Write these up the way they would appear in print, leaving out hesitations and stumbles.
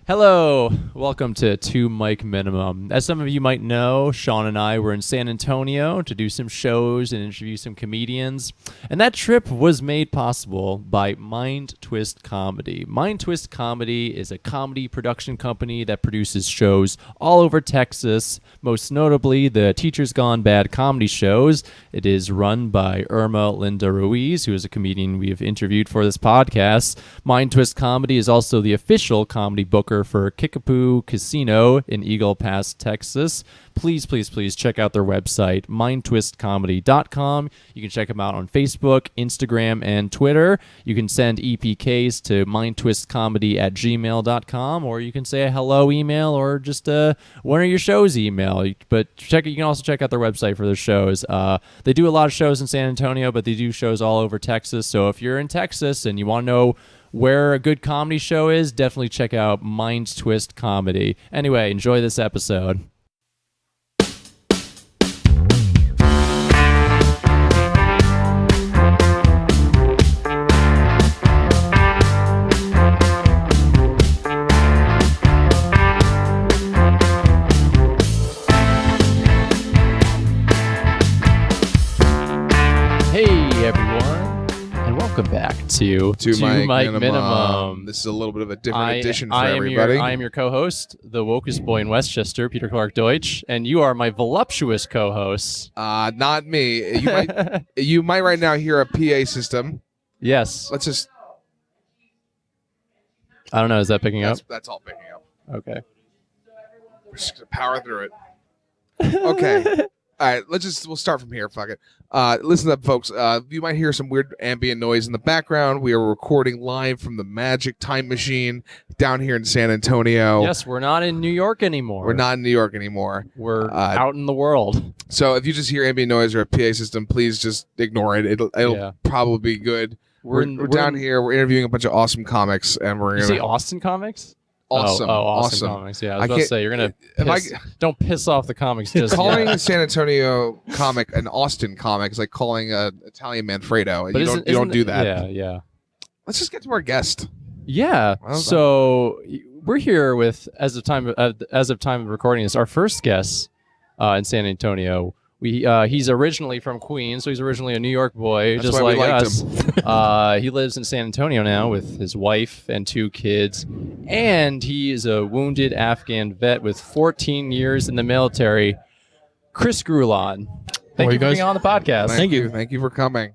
Hello, welcome to Two Mic Minimum. As some of you might know, Sean and I were in San Antonio to do some shows and interview some comedians, and that trip was made possible by Mind Twist Comedy. Mind Twist Comedy is a comedy production company that produces shows all over Texas, most notably the Teachers Gone Bad comedy shows. It is run by Irma Linda Ruiz, who is a comedian we have interviewed for this podcast. Mind Twist Comedy is also the official comedy booker for Kickapoo Casino in Eagle Pass, Texas. Please check out their website, mindtwistcomedy.com. You can check them out on Facebook, Instagram, and Twitter. You can send EPKs to mindtwistcomedy@gmail.com, or you can say a hello email or just one of your shows email. But you can also check out their website for their shows. They do a lot of shows in San Antonio, but they do shows all over Texas. So if you're in Texas and you want to know where a good comedy show is, definitely check out Mind Twist Comedy. Anyway, enjoy this episode. Welcome back to Two Mic Minimum. This is a little bit of a different edition for everybody. I am your co-host, the wokest boy in Westchester, Peter Clark Deutsch, and you are my voluptuous co-host. Not me. You might right now hear a PA system. Yes. Let's just... I don't know. Is that picking up? That's all picking up. Okay. We're just going to power through it. Okay. All right, we'll start from here. Fuck it. Listen up, folks. You might hear some weird ambient noise in the background. We are recording live from the Magic Time Machine down here in San Antonio. Yes, we're not in New York anymore. We're not in New York anymore. We're out in the world. So if you just hear ambient noise or a PA system, please just ignore it. It'll probably be good. We're down here. We're interviewing a bunch of awesome comics, and we're going to... You say Austin comics? Awesome. Awesome comics. Yeah, I was about to say, you're going to don't piss off the comics just calling yet. a San Antonio comic an Austin comic is like calling an Italian Manfredo. But you don't do that. Yeah. Let's just get to our guest. Yeah. So we're here with, as of time of recording this, our first guest in San Antonio. He's originally from Queens, so he's originally a New York boy, That's just why like we liked us. Him. He lives in San Antonio now with his wife and 2 kids, and he is a wounded Afghan vet with 14 years in the military. Chris Grullon, thank you for being on the podcast. Thank you for coming.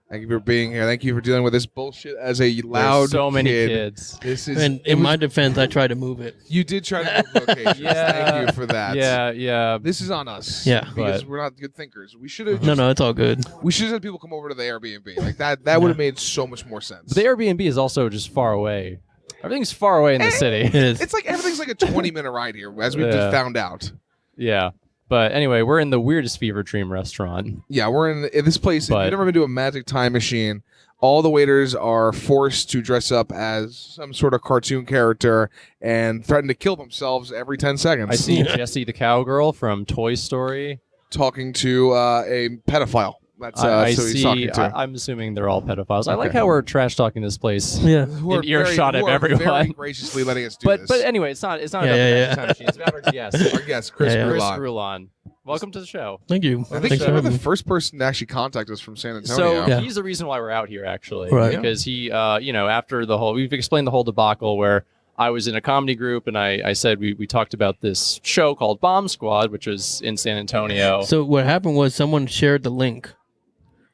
Thank you for being here. Thank you for dealing with this bullshit as a loud There's so many kid. kids. In my defense, I tried to move it. You did try to move locations. Thank you for that. Yeah. This is on us. Yeah. Because we're not good thinkers. We should have. No, it's all good. We should have had people come over to the Airbnb. Like that would have made so much more sense. But the Airbnb is also just far away. Everything's far away in the city. It is. It's like everything's like a 20-minute ride here, as we just found out. Yeah. But anyway, we're in the weirdest fever dream restaurant. Yeah, we're in this place. If you've never been to a Magic Time Machine, all the waiters are forced to dress up as some sort of cartoon character and threaten to kill themselves every 10 seconds. I see Jessie the cowgirl from Toy Story talking to a pedophile. That's he's talking to. I'm assuming they're all pedophiles. Okay. I like how we're trash talking this place. Yeah, in earshot of everyone. Very graciously letting us do this. But anyway, it's not about the Magic Time Machine. It's about our guest. Our guest, Chris Grullon. Welcome to the show. Thank you. I think you're the first person to actually contact us from San Antonio. So he's the reason why we're out here, actually. Right. Because he, after we've explained the whole debacle where I was in a comedy group and I said we talked about this show called Bomb Squad, which was in San Antonio. So what happened was someone shared the link.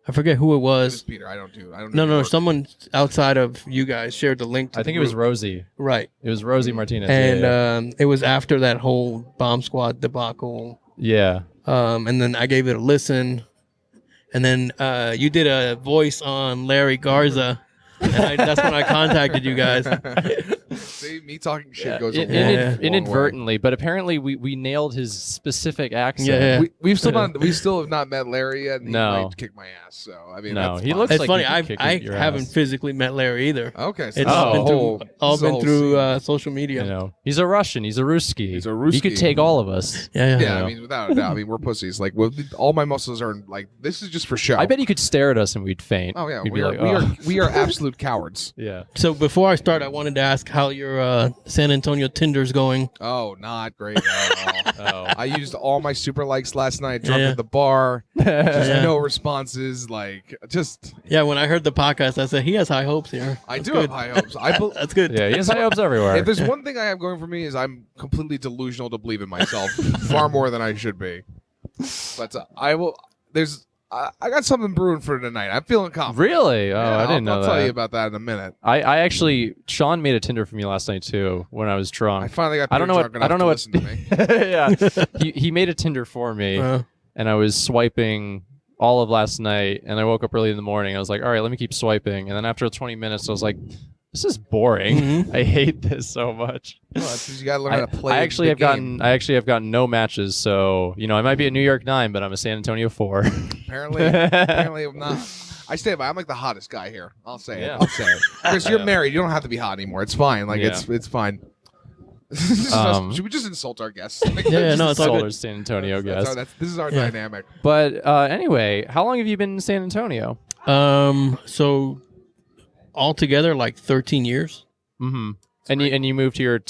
I forget who it was. Peter, I don't No, someone outside of you guys shared the link to I think it was Rosie. Right. It was Rosie Martinez. And it was after that whole Bomb Squad debacle. Yeah. And then I gave it a listen. And then you did a voice on Larry Garza. And that's when I contacted you guys. See, me talking shit goes a long inadvertently, way. but apparently we nailed his specific accent. Yeah. We still have not met Larry yet. And he might kick my ass. So I mean, no, that's he looks it's like funny. I haven't physically met Larry either. Okay, so it's all been through social media. You know, he's a Russian. He's a Ruski. He's a Ruski. He could take all of us. Yeah. I mean, without a doubt. I mean, we're pussies. Like, all my muscles are like, this is just for show. I bet he could stare at us and we'd faint. Oh yeah, We'd we are absolute cowards. Yeah. So before I start, I wanted to ask how your San Antonio Tinder's going. Oh, not great at all. Oh. I used all my super likes last night, drunk Yeah. at the bar. Just Yeah. no responses. Like, just Yeah, when I heard the podcast, I said he has high hopes here. I That's do good. have high hopes. That's good. Yeah, he has high hopes everywhere. If there's one thing I have going for me is I'm completely delusional to believe in myself far more than I should be. But I will. I got something brewing for tonight. I'm feeling confident. Really? Oh, Yeah, I didn't know I'll that. tell you about that in a minute. I actually, Sean made a Tinder for me last night too when I was drunk. I finally got. I don't know what. drunk I don't enough know to what. listen to me. Yeah, he made a Tinder for me, Uh, and I was swiping all of last night, and I woke up early in the morning. I was like, all right, let me keep swiping, and then after 20 minutes, I was like, this is boring. Mhm. I hate this so much. Well, that's 'cause you gotta learn how to play. I actually the have game. gotten. I actually have gotten no matches. So I might be a New York 9, but I'm a San Antonio 4. Apparently, I'm not. I stand by. I'm like the hottest guy here. I'll say it. Yeah. I'll say it. Chris, you're Yeah. married. You don't have to be hot anymore. It's fine. Like Yeah. it's fine. Should we just insult our guests? Like, Yeah, just no, it's all Solar good. San Antonio that's guess. this is our Yeah. dynamic. But anyway, how long have you been in San Antonio? So altogether, like 13 years. Mm-hmm. And you moved here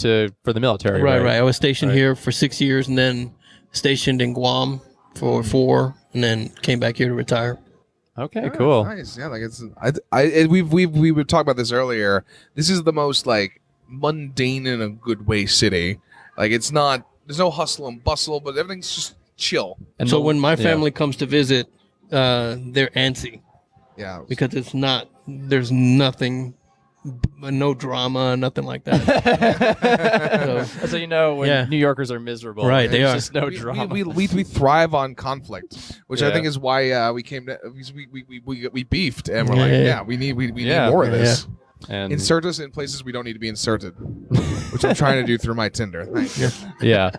for the military, Right. I was stationed Right. here for 6 years, and then stationed in Guam for 4, and then came back here to retire. Okay, Yeah, cool. Nice. Yeah, like it's. We were talking about this earlier. This is the most like mundane in a good way city. Like it's not. There's no hustle and bustle, but everything's just chill. And So the- when my yeah. family comes to visit, they're antsy Yeah. because there's nothing, no drama, nothing like that. So when Yeah. New Yorkers are miserable, Right, they there's are. just no we, drama. we thrive on conflict, which I Yeah. think is why we came to we beefed and we're Yeah, like, yeah. yeah, we need Yeah. more of this. and Insert us in places we don't need to be inserted, which I'm trying to do through my Tinder. Thank you. yeah.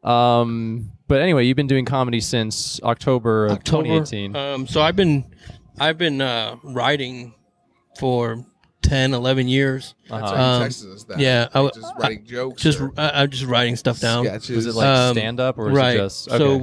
But anyway, you've been doing comedy since October of 2018. So I've been writing for 10, 11 years. That's Uh-huh. why you texted us that. Yeah, just writing jokes. Just or I'm just writing stuff down. sketches. Was it like Um, stand up or was right. it just So okay.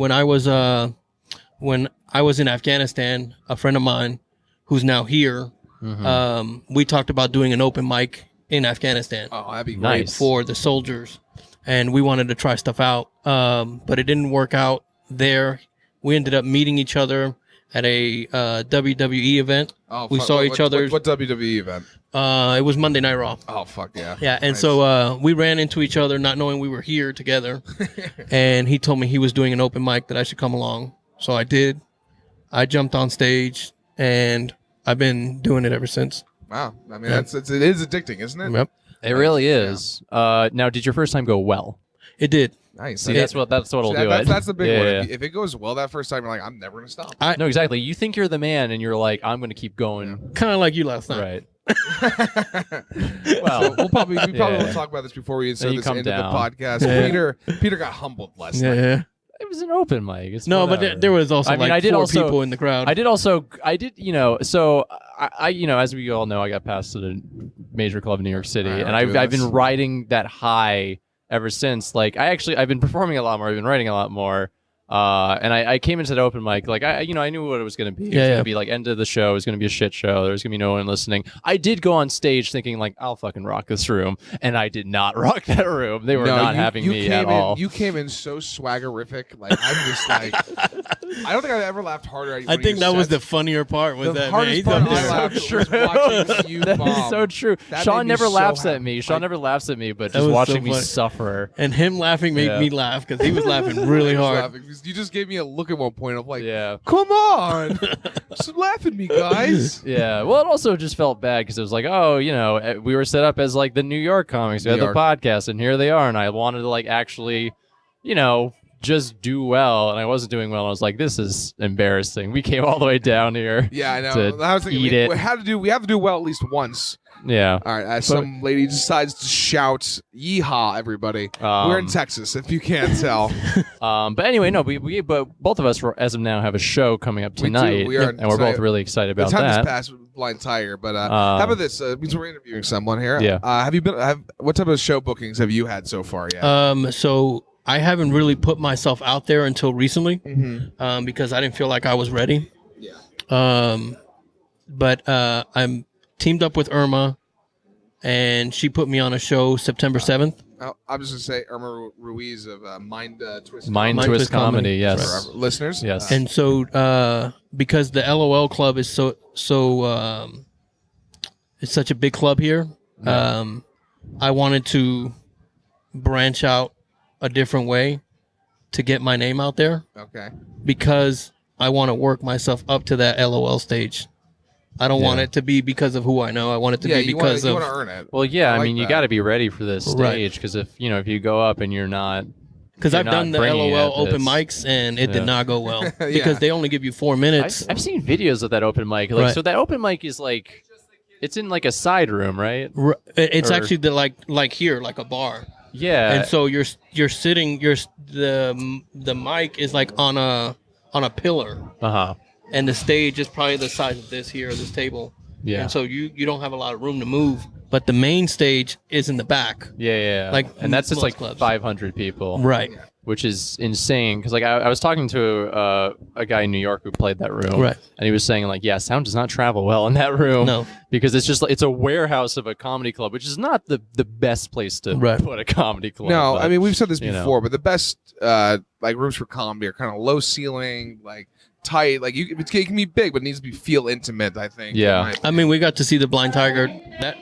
when I was in Afghanistan, a friend of mine who's now here, Mhm. we talked about doing an open mic in Afghanistan Oh, that'd be great. Nice. for the soldiers, and we wanted to try stuff out, but it didn't work out there. We ended up meeting each other at a WWE event. Oh, We fuck. saw each other's- What WWE event? It was Monday Night Raw. Oh fuck yeah. Yeah, and Nice. so we ran into each other, not knowing we were here together. And he told me he was doing an open mic that I should come along. So I did. I jumped on stage, and I've been doing it ever since. Wow. I mean, Yeah. it is addicting, isn't it? Yep, It really is. Now, did your first time go well? it did. Nice. See, that's what'll do it. That's the big Yeah, one. yeah. If it goes well that first time, you're like, I'm never gonna stop. No, exactly. You think you're the man, and you're like, I'm going to keep going. Kind of like you last night. Right. Well, we'll probably Yeah. will talk about this before we insert you this come into down. the podcast. Yeah. Peter got humbled last Yeah, night. yeah. It was an open mic. It's No, but whatever. there was also I mean, like I did 4 also- people in the crowd. I did, so I as we all know, I got passed at a major club in New York City, I and don't do I've this. been riding that high ever since. Like, I've been performing a lot more. I've been writing a lot more. And I came into the open mic, like, I knew what it was going to be. It was Yeah, going yeah. to be like end of the show. It was going to be a shit show. There was going to be no one listening. I did go on stage thinking like, I'll fucking rock this room. And I did not rock that room. They were not having me came at all. You came in so swaggerific. Like I'm just like, I don't think I've ever laughed harder. At I think that was the funnier part. Was the that man? hardest He's part up I there. laughed So was watching you That is bomb. so true. That Sean made me never so laughs happy. at me. Sean never laughs at me, but That just was watching so me funny. suffer. And him laughing made Yeah. me laugh because he was laughing really I was hard. laughing because you just gave me a look at one point of like, Yeah. come on, just laugh at me, guys. Yeah. Well, it also just felt bad because it was like, oh, we were set up as like the New York comics. We had New the York. podcast, and here they are. And I wanted to like actually, just do well. And I wasn't doing well. And I was like, this is embarrassing. We came all the way down here. Yeah, I know. To I was thinking eat we, it. we have to do well at least once. Yeah. All right, some lady decides to shout "Yeehaw!" Everybody, we're in Texas, if you can't tell. But anyway, no, but both of us, as of now, have a show coming up We do. tonight. We are and we're tonight. both really excited The about time that. just passed with blind tire, but how about this? Because we're interviewing someone here. Yeah. Have you been? What type of show bookings have you had so far yet? So I haven't really put myself out there until recently because I didn't feel like I was ready. Yeah. But I'm teamed up with Irma, and she put me on a show September 7th. I'm just gonna say Irma Ruiz of Mind Twist. Mind Twist Comedy, yes. For our listeners. Yes. And so, because the LOL Club is so it's such a big club here, I wanted to branch out a different way to get my name out there. Okay. Because I want to work myself up to that LOL stage. I don't want it to be because of who I know. I want it to be because you want to earn it. Well, yeah, I like mean, you that. got to be ready for this stage because if you go up and you're not, because I've done the bringing LOL it, open it's- mics and it did not go well Yeah. because they only give you 4 minutes. I've seen videos of that open mic. Like, so that open mic is like, it's in like a side room, right? It's Or- actually like here, like a bar. Yeah. And so you're sitting. The mic is like on a pillar, and the stage is probably the size of this here, this table. Yeah. And so you don't have a lot of room to move. But the main stage is in the back. Yeah. Like and that's just most like clubs. 500 people. Right. Which is insane because like I was talking to a guy in New York who played that room, Right. And he was saying like, yeah, sound does not travel well in that room, No. because it's just like, it's a warehouse of a comedy club, which is not the best place to put a comedy club. No, but, I mean we've said this you know. before, but the best like rooms for comedy are kind of low ceiling, like tight. Like it can be big, but it needs to feel intimate. I think. Yeah. I mean, we got to see the Blind Tiger. That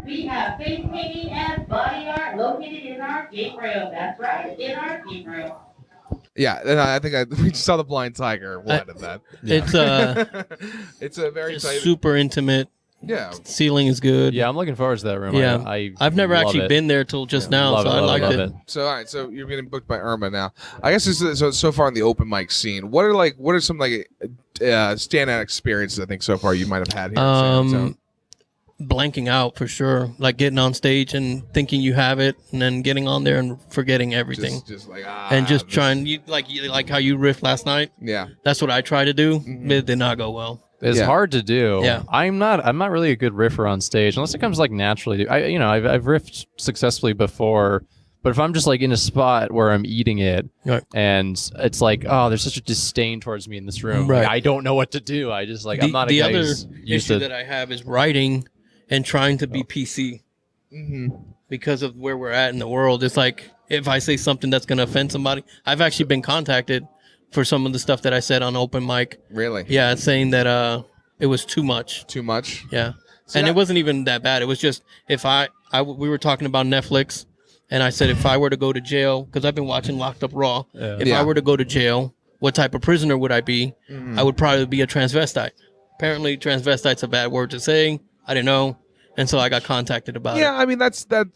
We have face painting and body art located in our game room. That's right, in our game room. Yeah, and I think we saw the Blind Tiger. We'll edit that. it's It's a very tight. super intimate. Yeah. Ceiling is good. Yeah, I'm looking forward to that room. Yeah. I've never love actually it. been there till just now, Love so it, I love liked love it. So all right, so you're getting booked by Irma now. I guess so far in the open mic scene. What are some like standout experiences I think so far you might have had here? In San Antonio? Blanking out for sure, like getting on stage and thinking you have it, and then getting on there and forgetting everything, just like and just trying. Like how you riffed last night. Yeah. That's what I tried to do. But it did not go well. It's Yeah. hard to do. Yeah. I'm not really a good riffer on stage unless it comes like naturally. I've riffed successfully before, but if I'm just like in a spot where I'm eating it Right. and it's like, oh, there's such a disdain towards me in this room. Right. Like, I don't know what to do. I just like I'm not a the guy other who's used issue to. that I have is writing and trying to be PC because of where we're at in the world. It's like if I say something that's going to offend somebody, I've actually been contacted for some of the stuff that I said on open mic. Really? Yeah, saying that it was too much. Too much? Yeah, See, and that- it wasn't even that bad. It was just if we were talking about Netflix, and I said if I were to go to jail, because I've been watching Locked Up Raw. If Yeah. I were to go to jail, what type of prisoner would I be? I would probably be a transvestite. Apparently, transvestite's a bad word to say. I didn't know, and so I got contacted about Yeah, it. I mean that's not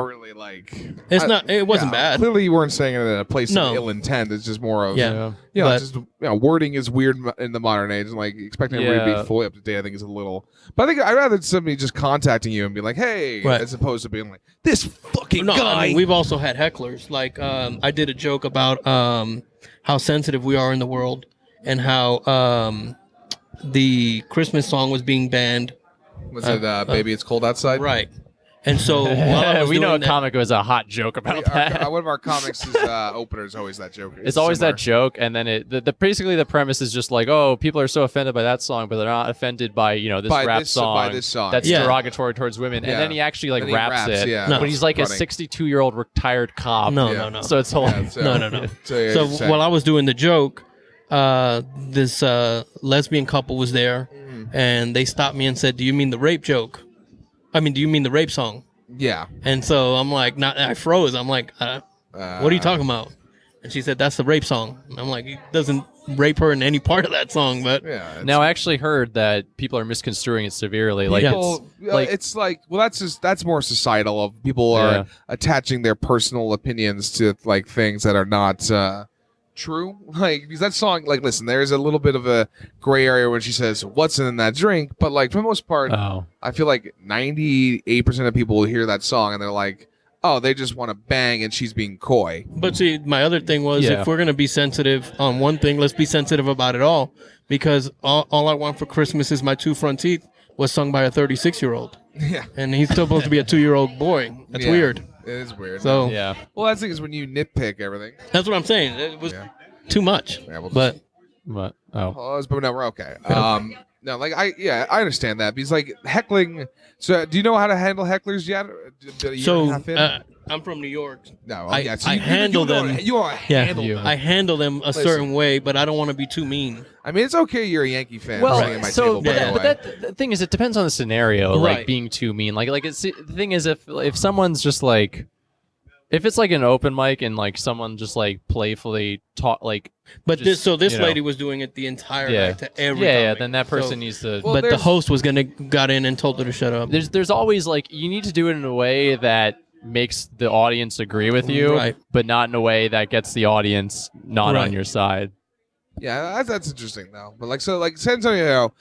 really like It wasn't bad. Clearly, you weren't saying it in a place No. of ill intent. It's just more of Yeah. yeah, But- wording is weird in the modern age, and like expecting everybody to Yeah. be fully up to date, I think is a little. But I think I'd rather somebody just contacting you and be like, "Hey," Right. as opposed to being like, "This fucking No, guy." I mean, we've also had hecklers. Like I did a joke about how sensitive we are in the world, and how the Christmas song was being banned. Was it "Baby It's Cold Outside"? Right. And so while I was we know a doing that- comic was a hot joke about that. One of our comics' opener is always that joke. It's always that joke, and then basically the premise is just like, oh, people are so offended by that song, but they're not offended by this By rap this- song, by this song. that's Yeah. derogatory towards women, Yeah. and then he actually like Then he raps it, yeah, No. but he's like a funny. 62-year-old retired cop. No, Yeah. no, no. So it's hilarious. Yeah, No. So, So exactly. while I was doing the joke, this lesbian couple was there, and they stopped me and said, "Do you mean the rape joke? I mean, do you mean the rape song?" yeah. And so I'm like, I froze. I'm like, what are you talking about? And she said, "That's the rape song." And I'm like, he doesn't rape her in any part of that song, but Yeah. it's- Now, I actually heard that people are misconstruing it severely. Like, Yeah. Well, it's like that's more societal. Of people are Yeah. attaching their personal opinions to like things that are not true. Like because that song, like listen, there's a little bit of a gray area when she says what's in that drink, but like for the most part, oh, I feel like 98% of people will hear that song and they're like, oh, they just want to bang and she's being coy. But see, my other thing was Yeah. if we're gonna be sensitive on one thing, let's be sensitive about it all. Because all I want for Christmas is my two front teeth was sung by a 36-year-old, Yeah, and he's supposed to be a 2-year-old boy. That's Yeah. weird. It is weird. So yeah. well, that's the thing is when you nitpick everything. that's what I'm saying. It was Yeah. too much. Yeah, well, But But oh, Pause, but no, we're okay. No, like I understand that because like heckling. So, do you know how to handle hecklers yet? So I'm from New York. No, I so handle them. You are handle you. them. I handle them a certain way, but I don't want to be too mean. I mean, it's okay. You're a Yankee fan. Well, sitting at my so table, by the way. but the thing is, it depends on the scenario. Like Right. being too mean. Like it's the thing is, if someone's just like, if it's like an open mic and like someone just like playfully talk like, But just, this you know. lady was doing it the entire Yeah. night to every yeah, comic. then that person So- needs to. Well, but the there's- host got in and told her to shut up. There's always like you need to do it in a way that makes the audience agree with you, Right. but not in a way that gets the audience not Right. on your side. Yeah, that's interesting though. But like, so like San Antonio,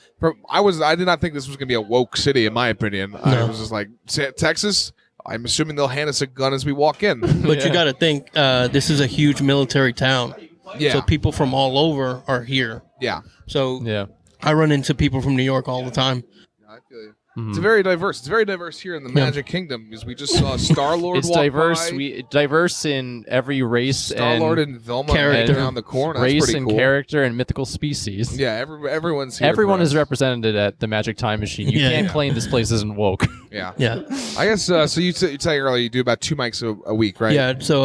I did not think this was gonna be a woke city in my opinion. I No. was just like Texas. I'm assuming they'll hand us a gun as we walk in. But you got to think, this is a huge military town. Yeah, So people from all over are here. yeah. So Yeah. I run into people from New York all the time. I feel you. Mhm. It's very diverse. It's very diverse here in the Magic Kingdom because we just saw Star Lord. It's walk diverse. By. Diverse in every race Star Lord and and Velma character. down the corner. That's race pretty and cool. character and mythical species. Yeah, everyone's here. Everyone for is us. represented at the Magic Time Machine. You Yeah. can't Yeah. claim this place isn't woke. Yeah, Yeah. I guess. So you said earlier you do about 2 mics a week, right? Yeah. So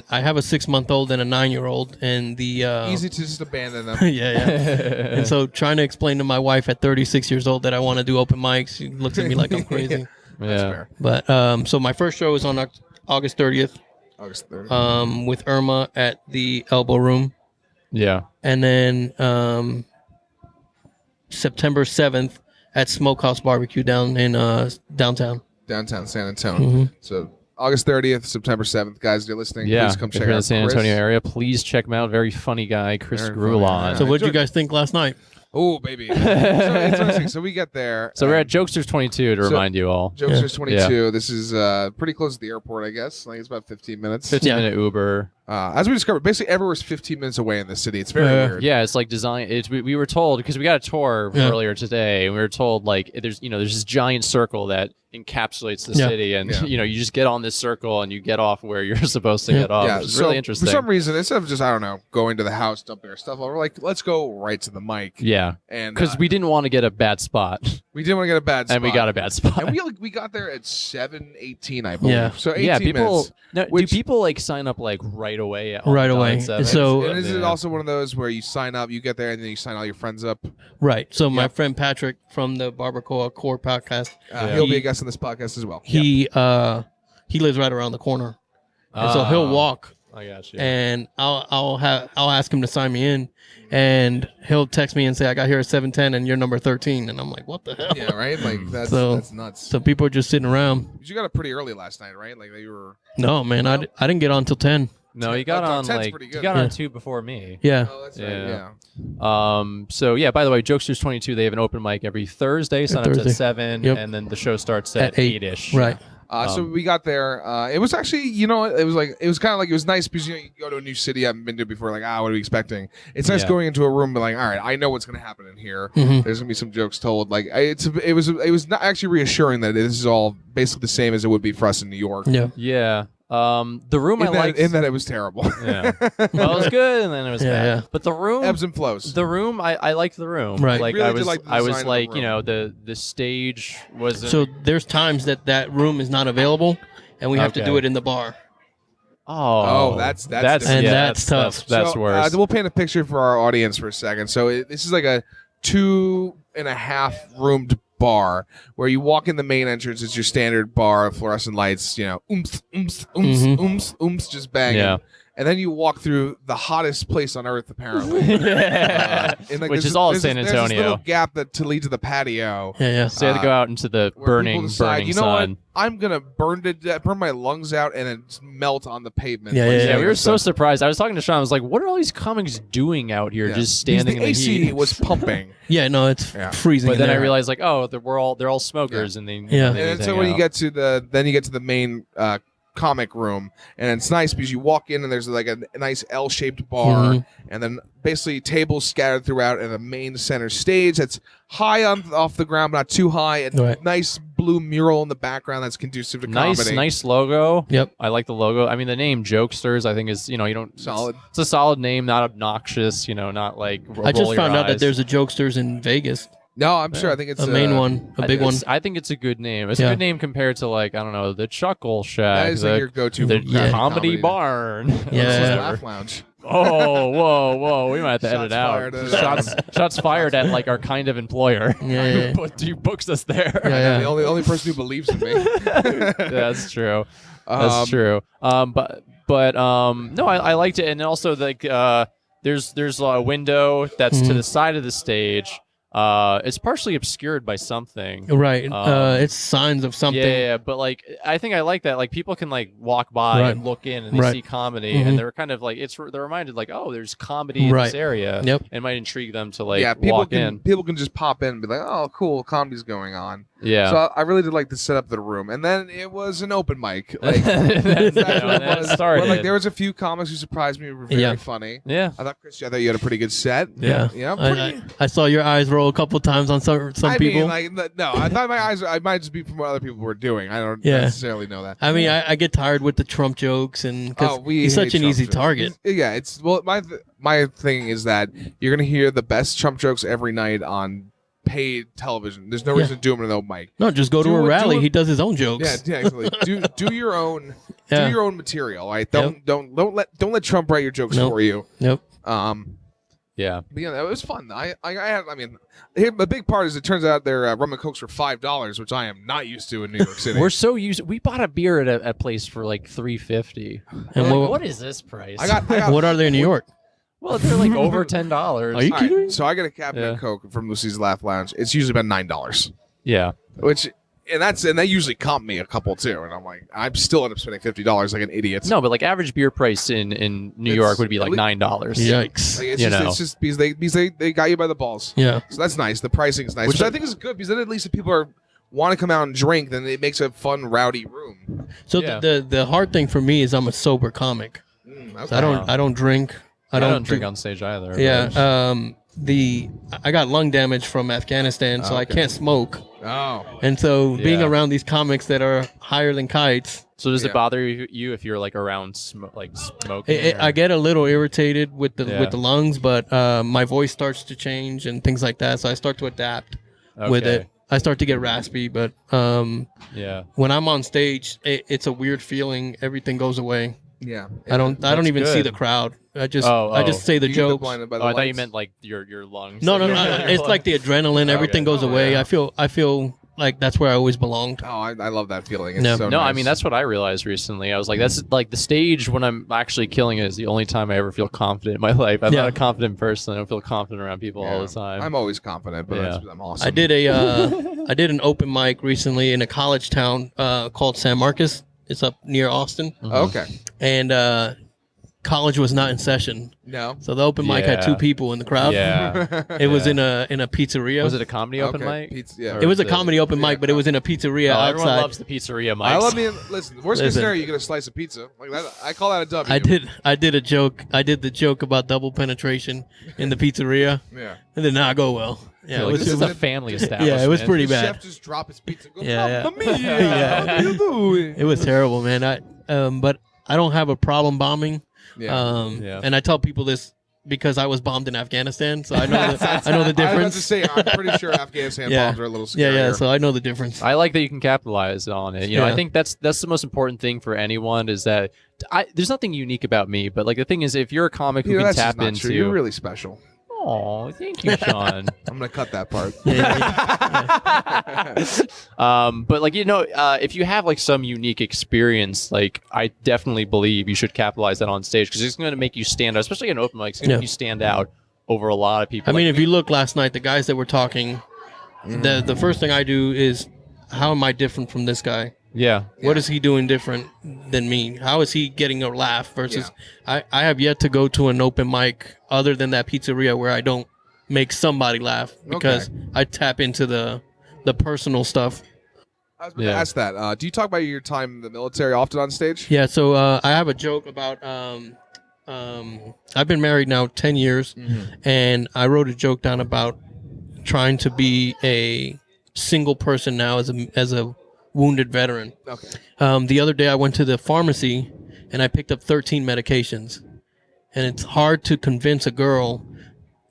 I have a 6-month-old and a 9-year-old, and the Easy to just abandon them. yeah, yeah. And so trying to explain to my wife at 36 years old that I want to do open mics, she looks at me like I'm crazy. Yeah. Fair. But so my first show is on August 30th August 3rd. with Irma at the Elbow Room, Yeah. and then September 7th at Smokehouse Barbecue down in downtown. Downtown San Antonio. Mm-hmm. So August 30th, September 7th. Guys, if you're listening, Yeah. please come If check you're in out the San Chris. Antonio area, please check him out. Very funny guy, Chris Very funny, Grullon. yeah. So what did you enjoyed- guys think last night? Oh, baby. So it's interesting. So we get there. So we're and at Jokesters 22 to So- remind you all. Jokesters 22. This is pretty close to the airport, I guess. I think it's about 15 minutes. 15-minute Uber. As we discovered, basically everywhere's 15 minutes away in the city. It's very weird. Yeah, it's like design. We were told because we got a tour Yeah. earlier today, and we were told like there's this giant circle that encapsulates the Yeah. city, and Yeah. you just get on this circle and you get off where you're supposed to get off. Yeah, It's so really interesting. For some reason, instead of just, I don't know, going to the house, dumping our stuff, we're like, let's go right to the mic. Yeah, And because we didn't want to get a bad spot, we didn't want to get a bad spot. and we got a bad spot. And we got there at 7:18, I believe. Yeah. So 18 yeah, people. minutes. No, which- do people like sign up like right away? Right away. 9/7? So- And is it Yeah. also one of those where you sign up, you get there, and then you sign all your friends up? Right. So my Yep. friend Patrick from the Barbacoa Core podcast, He'll be a guest on this podcast as well. he lives right around the corner, and so he'll walk, I got you. and I'll ask him to sign me in, and he'll text me and say I got here at 7:10 and you're number 13, and I'm like, what the hell? Yeah, right? Like, that's So- nuts. So people are just sitting around. You got up pretty early last night, right? Like, you were... No, man, I didn't get on till 10. No, you got Oh, on 10's like pretty you good. got on Yeah. 2 before me. Yeah. Oh, that's Yeah. right, yeah. So yeah, by the way, Jokesters 22, they have an open mic every Thursday, sign up Thursday. at 7, Yep. and then the show starts at 8-ish. Right. So we got there. It was actually, it was kind of like, it was nice because, you go to a new city I haven't been to before. Like, what are we expecting? It's nice Yeah. going into a room and be like, all right, I know what's going to happen in here. Mhm. There's going to be some jokes told. Like, it was not actually reassuring that this is all basically the same as it would be for us in New York. Yeah. Yeah. The room I liked. In that it was terrible. Yeah. Well, it was good, and then it was Yeah, bad. yeah. But the room, Ebbs and flows. the room, I liked the room. Right. Like Really I did was, like the I was design of the like, room. the stage was. So there's times that room is not available, and we have to Okay. do it in the bar. Oh, that's that's different. And yeah, that's that's tough. That's So, worse. we'll paint a picture for our audience for a second. So this is like a 2.5 roomed bar where you walk in the main entrance. It's your standard bar, fluorescent lights, oomps, oomps, oomps, Mhm. oomps, oomps, just banging. Yeah. And then you walk through the hottest place on earth, apparently. And, like, Which there's- is all of there's San this- There's this little little gap to lead to the patio. Yeah, yeah. So you had to go out into the Where people burning decide, you know sun. what? I'm gonna burn my lungs out and then just melt on the pavement. Yeah, Like, yeah, Yeah, we were so stuff. surprised. I was talking to Sean. I was like, "What are all these comics doing out here, Yeah. just Because standing the in the AC heat?" was pumping. Yeah, no, it's Yeah. freezing. But in then I there. realized, like, oh, they're all smokers, and they Yeah. they And just so hang when you out. get to the main comic room, and it's nice because you walk in and there's like a nice L-shaped bar, Mhm. and then basically tables scattered throughout, and a main center stage that's high off the ground, but not too high, and Right. nice blue mural in the background that's conducive to comedy. Nice logo. Yep. I like the logo. I mean, the name Jokesters, I think is, you don't Solid. It's a solid name, not obnoxious. Not like. I just roll your found out that eyes. there's a Jokesters in Vegas. No, I'm sure. I think it's A main one, a big one. I think it's a good name. It's a Yeah. good name compared to like, I don't know, the Chuckle That Shack, is like your go-to the graphic comedy barn. Yeah. This is Laugh Lounge. Oh, whoa! We might have to edit Shots out. fired at- Shots fired at like our kind of employer. Yeah. Who books us there? Yeah. The only person who believes in me. That's true. That's true. But no, I liked it, and also like there's a window that's to the side of the stage. It's partially obscured by something. Right. It's signs of something. Yeah, but like I think I like that. Like people can like walk by Right. and look in and they Right. see comedy, Mhm. and they're kind of like they're reminded like, oh, there's comedy in Right. this area. Yep. It might intrigue them to like Yeah, people walk can in. people can just pop in and be like, "Oh, cool, comedy's going on." Yeah. So I really did like the setup of the room, and then it was an open mic. Like, That's that's what when it it was. started. But, like there was a few comics who surprised me, were very Yeah. funny. Yeah. I thought Chris, I thought you had a pretty good set. Yeah. Yeah, I saw your eyes roll a couple times on some I people. mean, like, no, I thought my eyes. I might just be from what other people were doing. I don't Yeah. necessarily know that. I mean, I get tired with the Trump jokes, and because he's hate such an Trump easy jokes. target. Yeah, it's my thing is that you're gonna hear the best Trump jokes every night on paid television. There's no Yeah. reason to do them in an open mic. No, just go to Do a it- rally. do it- He does his own jokes. Yeah, exactly. do your own Yeah. do your own material. Right? Don't let Trump write your jokes Nope. for you. Nope. Yeah. But, it was fun. A big part is it turns out their rum and cokes were $5, which I am not used to in New York City. We're so used. We bought a beer at a place for like $3.50. And Like, what- what is this price? I got What are they in New York? well, they're like over $10. Are you all right, kidding? so I get a Captain Yeah. Coke from Lucy's Laugh Lounge. It's usually about $9, Yeah. which and they usually comp me a couple too, and I'm like, I'm still end up spending $50 like an idiot. No, but like average beer price in New It's York would be like at $9. Yikes. Like, it's You just know. it's just because they got you by the balls. Yeah. So that's nice. The pricing is nice, which I think is good because then at least if people want to come out and drink, then it makes a fun, rowdy room. So Yeah. the hard thing for me is I'm a sober comic. Okay. So I don't drink. I don't drink on stage either. Yeah. but- I got lung damage from Afghanistan, so I Okay. can't smoke. Oh, And so being Yeah. around these comics that are higher than kites, So does Yeah. it bother you if you're like around smoking? I get a little irritated with the Yeah. lungs, but my voice starts to change and things like that. So I start to adapt with Okay. it. I start to get raspy, but Yeah. when I'm on stage, it's a weird feeling. Everything goes away. yeah. I don't That's even see good. the crowd. I just Oh. say the You get jokes. blinded by the Oh, I thought you lights. meant like your lungs. No, Like, it's like the adrenaline. Everything goes Oh, away. yeah. I feel like that's where I always belonged. Oh, I love that feeling. It's No. so No, nice. I mean that's what I realized recently. I was like, that's like the stage when I'm actually killing it is the only time I ever feel confident in my life. I'm Yeah. not a confident person. I don't feel confident around people all the time. I'm always confident, but Yeah. I'm awesome. I did I did an open mic recently in a college town called San Marcos. It's up near Austin, Okay. and college was not in session, No. so the open mic had Yeah. 2 people in the crowd. Yeah. It was Yeah. in a pizzeria. Was it a comedy open Okay, mic? pizza- yeah. Or It was a it- comedy open mic, but it was in a pizzeria Oh, everyone outside. loves the pizzeria mics. I love me. Listen, worst case Listen. scenario, you get a slice of pizza like that. I call that a W. I did a joke. I did the joke about double penetration in the pizzeria. Yeah. It did not go well. Yeah, Like, it was, this it is was- a family establishment. yeah, it was pretty The bad. chef just drop his pizza. And go, Yeah, Mamma yeah. mia, Yeah. what are you doing? It was terrible, man. But I don't have a problem bombing. Yeah. Yeah. And I tell people this because I was bombed in Afghanistan, so I know I know the I was about to difference. say, I'm pretty sure Afghanistan Yeah. bombs are a little Yeah, scarier. yeah. So I know the difference. I like that you can capitalize on it. You know, Yeah. I think that's the most important thing for anyone is that there's nothing unique about me, but like the thing is, if you're a comic who You know, can that's just tap not into, true. You're really special. oh, thank you, Sean. I'm gonna cut that part. But like if you have like some unique experience, like I definitely believe you should capitalize that on stage because it's going to make you stand out, especially in open mics. It's going to Yeah. make you stand out over a lot of people. I mean, Like, if you look last night, the guys that were talking, the first thing I do is, how am I different from this guy? yeah, What is he doing different than me? How is he getting a laugh versus I have yet to go to an open mic other than that pizzeria where I don't make somebody laugh because I tap into the personal stuff. I was going to ask that. Do you talk about your time in the military often on stage? Yeah, so I have a joke about I've been married now 10 years and I wrote a joke down about trying to be a single person now as a wounded veteran. Okay. The other day I went to the pharmacy and I picked up 13 medications, and it's hard to convince a girl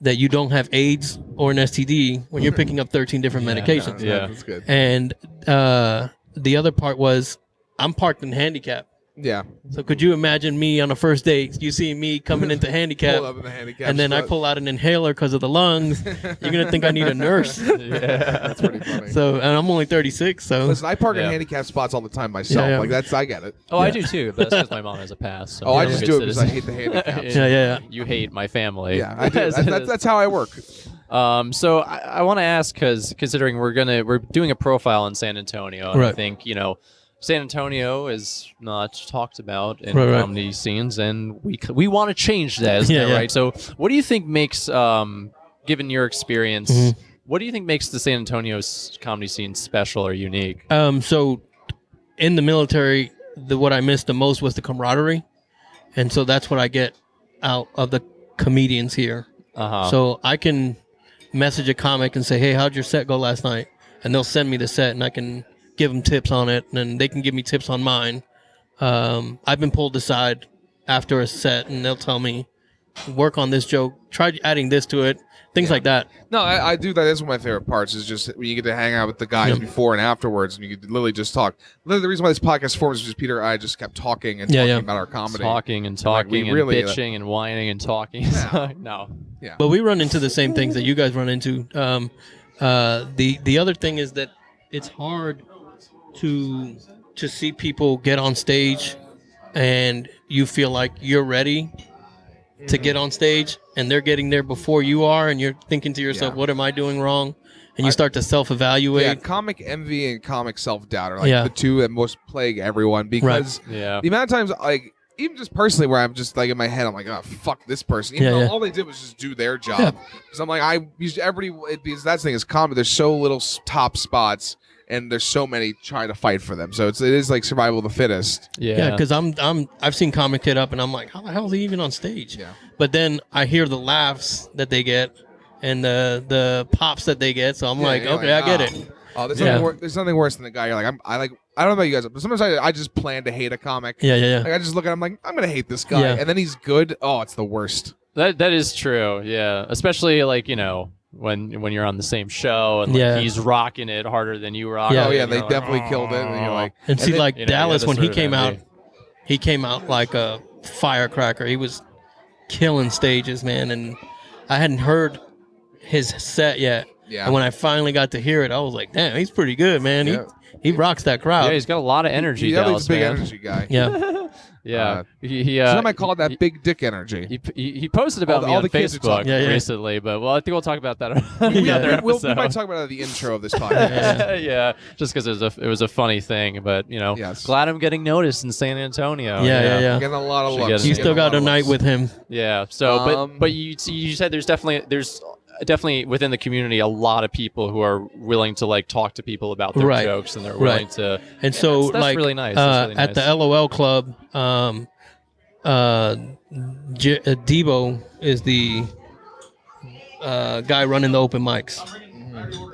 that you don't have AIDS or an STD when you're picking up 13 different medications. Yeah. That's good. And the other part was I'm parked in handicap. Yeah. So could you imagine me on a first date? You see me coming into handicap, Pull up in the handicap and then I spot. pull out an inhaler because of the lungs. You're gonna think I need a nurse. That's pretty funny. So, and I'm only 36. So Listen, I park in Yeah. handicap spots all the time myself. Yeah. Like I get it. Oh, I do too. But that's because my mom has a pass. So Oh, I I'm a just good do it because I citizen. hate the handicaps. yeah. You hate my family. Yeah, I do. That's how I work. So I want to ask, because considering we're doing a profile in San Antonio, and I Right. think San Antonio is not talked about in Right. comedy scenes, and we want to change that, isn't Yeah, it, yeah. right? So what do you think makes, given your experience, Mm-hmm. what do you think makes the San Antonio comedy scene special or unique? So in the military, what I missed the most was the camaraderie, and so that's what I get out of the comedians here. Uh-huh. So I can message a comic and say, "Hey, how'd your set go last night?" And they'll send me the set, and I can give them tips on it, and then they can give me tips on mine. I've been pulled aside after a set, and they'll tell me, "Work on this joke. Try adding this to it." Things like that. No, I do that. That's one of my favorite parts. Is just when you get to hang out with the guys Yep. before and afterwards, and you could literally just talk. Literally, the reason why this podcast forms is because Peter and I just kept talking and Yeah, talking yeah. about our comedy. Talking and Like, we talking and really- bitching and whining and talking. Yeah. No. Yeah. But we run into the same things that you guys run into. The other thing is that it's hard to see people get on stage, and you feel like you're ready to get on stage, and they're getting there before you are, and you're thinking to yourself, Yeah. "What am I doing wrong?" And you start to self-evaluate. Yeah, comic envy and comic self-doubt are like Yeah. the two that most plague everyone because Yeah. the amount of times, like, even just personally, where I'm just like in my head, I'm like, oh, fuck this person. Even Yeah, though yeah. all they did was just do their job. Because I'm like, because that's the thing is comedy. There's so little top spots, and there's so many trying to fight for them. So it is like survival of the fittest. Yeah, because I've seen comic hit up, and I'm like, how the hell is he even on stage? Yeah. But then I hear the laughs that they get, and the pops that they get, so I'm like, you're okay, I get it. Oh, there's, Yeah. there's nothing worse than the guy. You're like, I don't know about you guys, but sometimes I just plan to hate a comic. Yeah. Like I just look at him like I'm gonna hate this guy, Yeah. and then he's good. Oh, it's the worst. That is true. Yeah, especially like when you're on the same show and like, Yeah. he's rocking it harder than you rock. Yeah. it, Oh yeah, and they you're like, definitely killed it. And you're like, And see, then- like you know, Dallas, yeah, when that's he sort of came out, envy. he came out like a firecracker. He was killing stages, man, and I hadn't heard his set yet. Yeah. And when I finally got to hear it, I was like, damn, he's pretty good, man. Yeah. He rocks that crowd. Yeah, he's got a lot of energy. he's Dallas, a big man. energy guy. Yeah. Yeah, Some might call it that big dick energy. he posted about All me the on kids are Facebook talking. Yeah, yeah. recently, but I think we'll talk about that on another we episode. might talk about it at the intro of this podcast. Yeah, just because it was a funny thing, but Yes. glad I'm getting noticed in San Antonio. Yeah. Getting a lot of Should looks. get it. You Yeah, still got a night with him. Yeah. So, Um, but you said there's definitely within the community a lot of people who are willing to like talk to people about their Right. jokes, and they're willing Right. to. And so, that's like, really nice. That's really at the nice. LOL Club, Debo is the guy running the open mics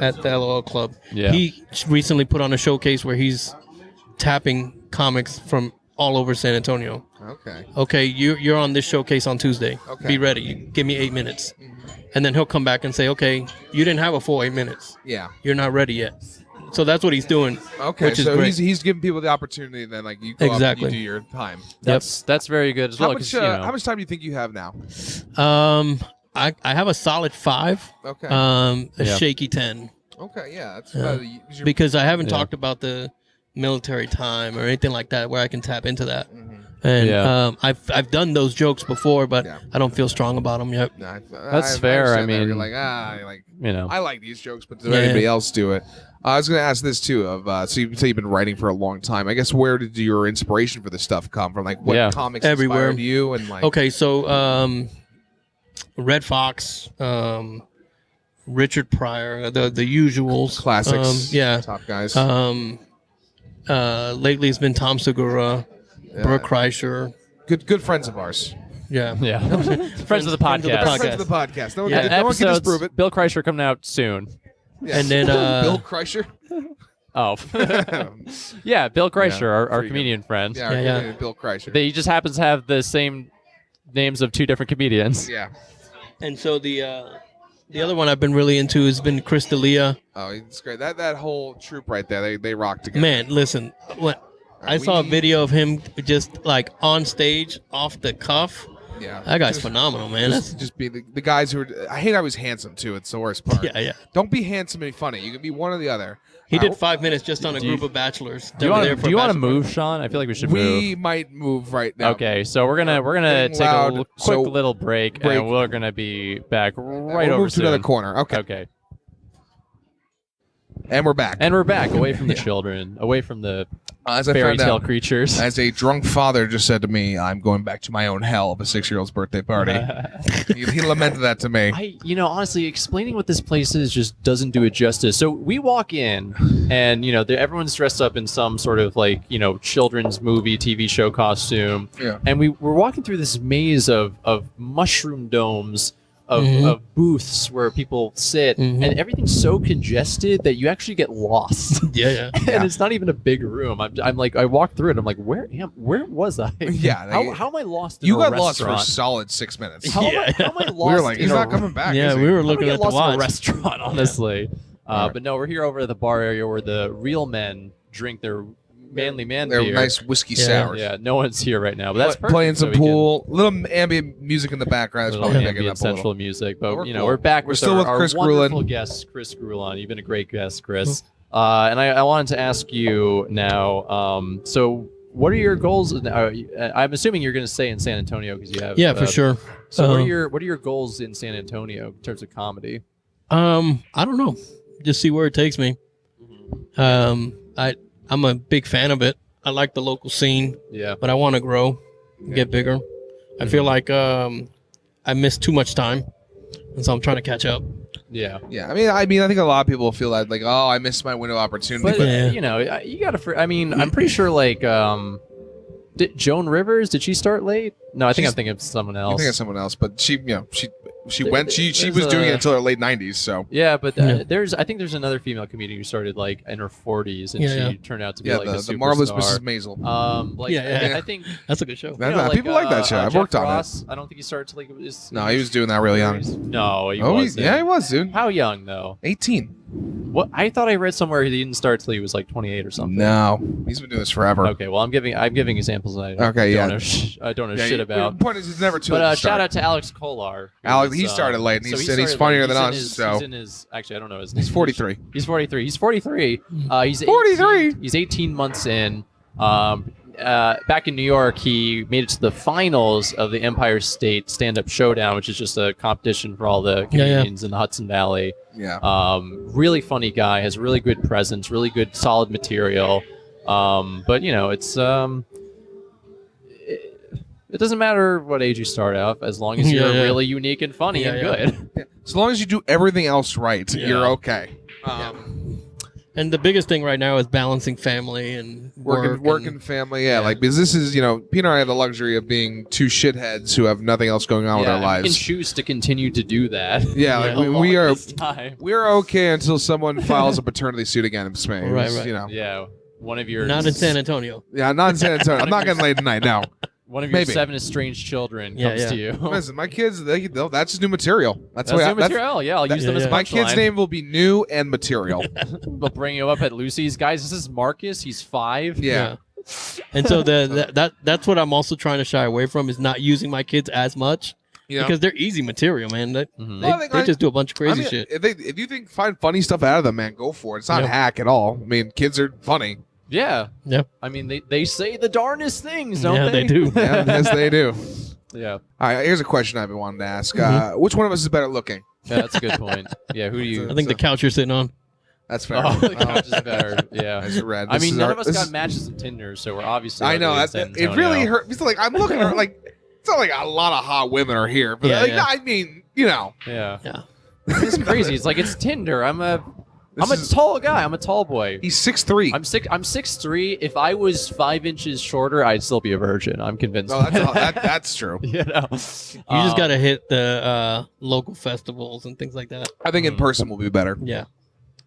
at the LOL Club. Yeah. He recently put on a showcase where he's tapping comics from all over San Antonio. Okay. Okay, you're on this showcase on Tuesday. Okay. Be ready. Give me 8 minutes. And then he'll come back and say, okay, you didn't have a full 8 minutes. Yeah. You're not ready yet. So that's what he's doing. Okay. Which is So great. he's giving people the opportunity, and then like you go up Exactly. and you do your time. That's very good as well. How 'cause, much? How much time do you think you have now? I have a solid 5. Okay. A Yeah. shaky 10 Okay. Yeah. That's about a, because I haven't Yeah. talked about the military time or anything like that where I can tap into that. And Yeah. I've done those jokes before, but Yeah. I don't feel strong about them yet. That's fair. I understand that. mean, You're like I like these jokes, but does Yeah. anybody else do it? I was going to ask this too. So you say you've been writing for a long time. I guess where did your inspiration for this stuff come from? Like what Yeah. comics Everywhere. inspired you? And like Okay, so Red Fox, Richard Pryor, the usuals, classics, yeah. top guys. Lately it's been Tom Segura, Brooke Kreischer. Good friends of ours. Yeah. yeah. Friends of the Friends of the podcast. podcast. Friends of the podcast. No one, Yeah. no one can Episodes, disprove it. Bill Kreischer coming out soon. Yeah. And then Bill Kreischer. Oh, yeah, Bill Kreischer, Yeah, our pretty good. comedian friend. Yeah, Yeah, comedian Bill Kreischer. He just happens to have the same names of two different comedians. Yeah. and so the other one I've been really into has been Chris D'Elia. Oh, it's great. That whole troupe right there, they rock together. Man, listen, I saw a video of him just like on stage, off the cuff. Yeah. That guy's phenomenal, man. Just be the guys who are. I hate how he's handsome too. It's the worst part. Yeah. Don't be handsome and funny. You can be one or the other. He did 5 minutes just on a Do you- group of bachelors. Do you want to move, Sean? I feel like we should move. We might move right now. Okay, so we're gonna Getting take loud. a quick So- little break, break. and we're gonna be back right We'll over move to another soon. corner. Okay. Okay, And we're back. and we're back away from the children, away from the As I fairy found tale out, creatures. as a drunk father just said to me, I'm going back to my own hell of a 6-year-old's birthday party. he lamented that to me. Honestly, explaining what this place is just doesn't do it justice. So we walk in, and everyone's dressed up in some sort of children's movie, TV show costume, Yeah. and we're walking through this maze of mushroom domes. Of booths where people sit, and everything's so congested that you actually get lost. Yeah. And it's not even a big room. I'm like, I walked through it. I'm like, where was I? Yeah, How am I lost? In You a got lost for a restaurant? solid 6 minutes. How am I lost? We were like, in he's a not coming back. Yeah, is he? we were How do looking we at get the lost in a watch. restaurant, honestly. Alright. But no, we're here over at the bar area where the real men drink their manly man They're beer. nice whiskey Yeah. sours. Yeah, no one's here right now, but that's perfect. Playing so some we can- pool, little ambient music in the background. That's Little probably picking ambient up a little. central music, but We're cool. we're back We're with still our, with our Chris wonderful Grullon. guest, Chris Grullon. You've been a great guest, Chris. And I wanted to ask you now. So, what are your goals? I'm assuming you're going to stay in San Antonio because you have. Yeah, for sure. So, what are your goals in San Antonio in terms of comedy? I don't know. Just see where it takes me. I'm a big fan of it. I like the local scene, Yeah. but I want to grow, get bigger. I feel like I missed too much time, and so I'm trying to catch up. Yeah. Yeah, I mean, I think a lot of people feel that like, oh, I missed my window of opportunity. But Yeah. you got to. I mean, I'm pretty sure did Joan Rivers? Did she start late? No, I think I'm thinking of someone I else. think it's someone else, but she went. She There's was doing it a- until her late 90s. So Yeah, but Yeah. I think there's another female comedian who started like in her 40s, and Yeah, she turned out to be yeah, like a the marvelous superstar. Mrs. Maisel. Yeah. I think That's a good show. That- people like that show. I've Jeff worked on it. Ross, I don't think he started till like No, he was doing that really young. No, he Oh, wasn't. yeah, he was, dude. How young though? 18. What I thought I read somewhere he didn't start till he was like 28 or something. No, he's been doing this forever. Okay, well I'm giving examples that Okay, yeah. I don't know Yeah, shit about. The point is, it's never too late But to shout start. out to Alex Kolar. who Alex, is, he started late, and so he's started funnier late. than us, He's so- in his actually I don't know his He's name. 43. He's 43. He's 43. He's 43? He's 18 months in. Back in New York, he made it to the finals of the Empire State Stand-Up Showdown, which is just a competition for all the comedians in the Hudson Valley. Yeah. Really funny guy, has really good presence, really good solid material. But it's it doesn't matter what age you start out, as long as you're Yeah. really unique and funny Yeah, and yeah. good. As long as you do everything else right, Yeah. you're okay. And the biggest thing right now is balancing family and Work and family, yeah. Like, because this is, Pete and I have the luxury of being two shitheads who have nothing else going on with our and we can lives. choose to continue to do that. Yeah, Yeah. like we are. This time. We're okay until someone files a paternity suit again in Spain. Right, Just, right. Yeah, one of your not in San Antonio. Yeah, not in San Antonio. I'm not getting laid tonight. No. One of your Maybe. 7 estranged children Yeah, comes yeah. to you. Listen, my kids, that's just new material. That's, That's the way new I, that's material. Yeah, I'll use them yeah, as a yeah. my kid's punchline. name will be new and material. We'll bring you up at Lucy's. Guys, this is Marcus. He's 5. Yeah. And so that's what I'm also trying to shy away from is not using my kids as much You know? because they're easy material, man. They, Mhm. Well, I think they I- just do a bunch of crazy I mean, shit. if you find funny stuff out of them, man, go for it. It's not Yeah. hack at all. I mean, kids are funny. Yeah. Yeah. I mean, they say the darnest things, don't Yeah, they? they do. Yeah, yes, they do. Yeah. All right, here's a question I've been wanting to ask. Mm-hmm. Which one of us is better looking? Yeah, that's a good point. Yeah, who do you? I think the couch you're sitting on. That's fair. Oh, the couch is better. Yeah. That's red. I This mean, is none our- of us this got is- matches in Tinder, so we're obviously. I know ugly in that San it really Antonio. hurt. It's like I'm looking at her like it's not like a lot of hot women are here, but Yeah, like, yeah. I mean, you know, Yeah. Yeah. It's crazy. It's like it's Tinder. I'm a is- tall guy. I'm a tall boy. he's 6'3". I'm 6'3". If I was 5 inches shorter, I'd still be a virgin. I'm convinced. No, that's true. you know. You just got to hit the local festivals and things like that. I think in person will be better. Yeah.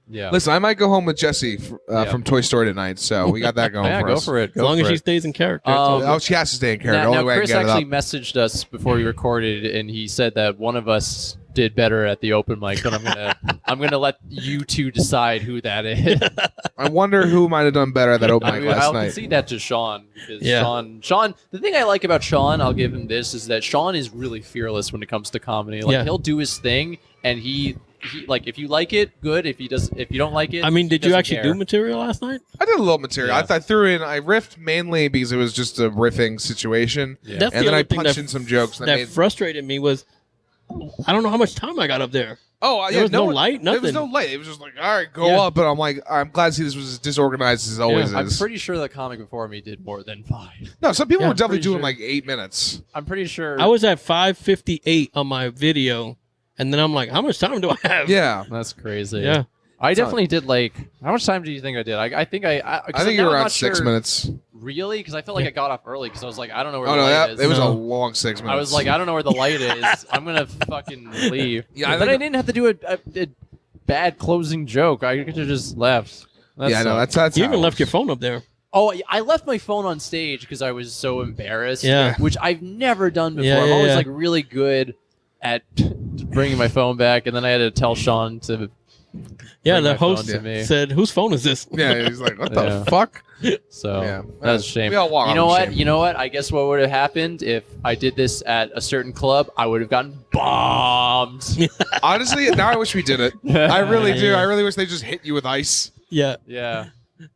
Yeah. Listen, I might go home with Jesse from Toy Story tonight, so we got that going Yeah, for go us. for it. As long as she stays in character. it's all Oh, good. she has to stay in character. Now, Only way I can Chris get it actually up. messaged us before we recorded, and he said that one of us did better at the open mic, but I'm gonna let you two decide who that is. I wonder who might have done better at that open I mic mean, last I'll night. concede that to Sean because Yeah. Sean. The thing I like about Sean, I'll give him this, is that Sean is really fearless when it comes to comedy. Like Yeah. he'll do his thing, and he like if you like it, good. If you don't like it, I mean, he did you doesn't actually care. do material last night? I did a little material. Yeah. I threw in. I riffed mainly because it was just a riffing situation, Yeah. That's and the then I other thing punched that- in some jokes. And I That made, frustrated me was, I don't know how much time I got up there. oh, There yeah, was no one- light, There was nothing. no light. It was just like, all right, go Yeah. up. But I'm like, I'm glad to see this was as disorganized as it always I'm is. pretty sure the comic before me did more than 5. No, some people Yeah, were definitely pretty doing sure. like 8 minutes. I'm pretty sure. I was at 5:58 on my video, and then I'm like, how much time do I have? Yeah, That's crazy. Yeah. I definitely did like. How much time do you think I did? I think I think you were around 6 minutes. Really? Because I felt like I got off early because I was like, I don't know where Oh the no, light that is. it was a No. long 6 minutes. I was like, I don't know where the light is. I'm gonna fucking leave. Yeah, I but I think- didn't have to do a bad closing joke. I could have just left. That yeah, no, sucked. that's You how even it left your was. phone up there. Oh, I left my phone on stage because I was so embarrassed. Yeah. Which I've never done before. Yeah, I'm yeah, always yeah. like really good at bringing my phone back, and then I had to tell Sean to. Yeah, Bring the my phone host to me. said, "Whose phone is this?" Yeah, he's like, what Yeah. the fuck? So Yeah. that's a shame. We all walk You off know with what? shame. You know what? I guess what would have happened if I did this at a certain club, I would have gotten bombed. Honestly, now I wish we did it. I really do. Yeah. I really wish they just hit you with ice. Yeah, Yeah.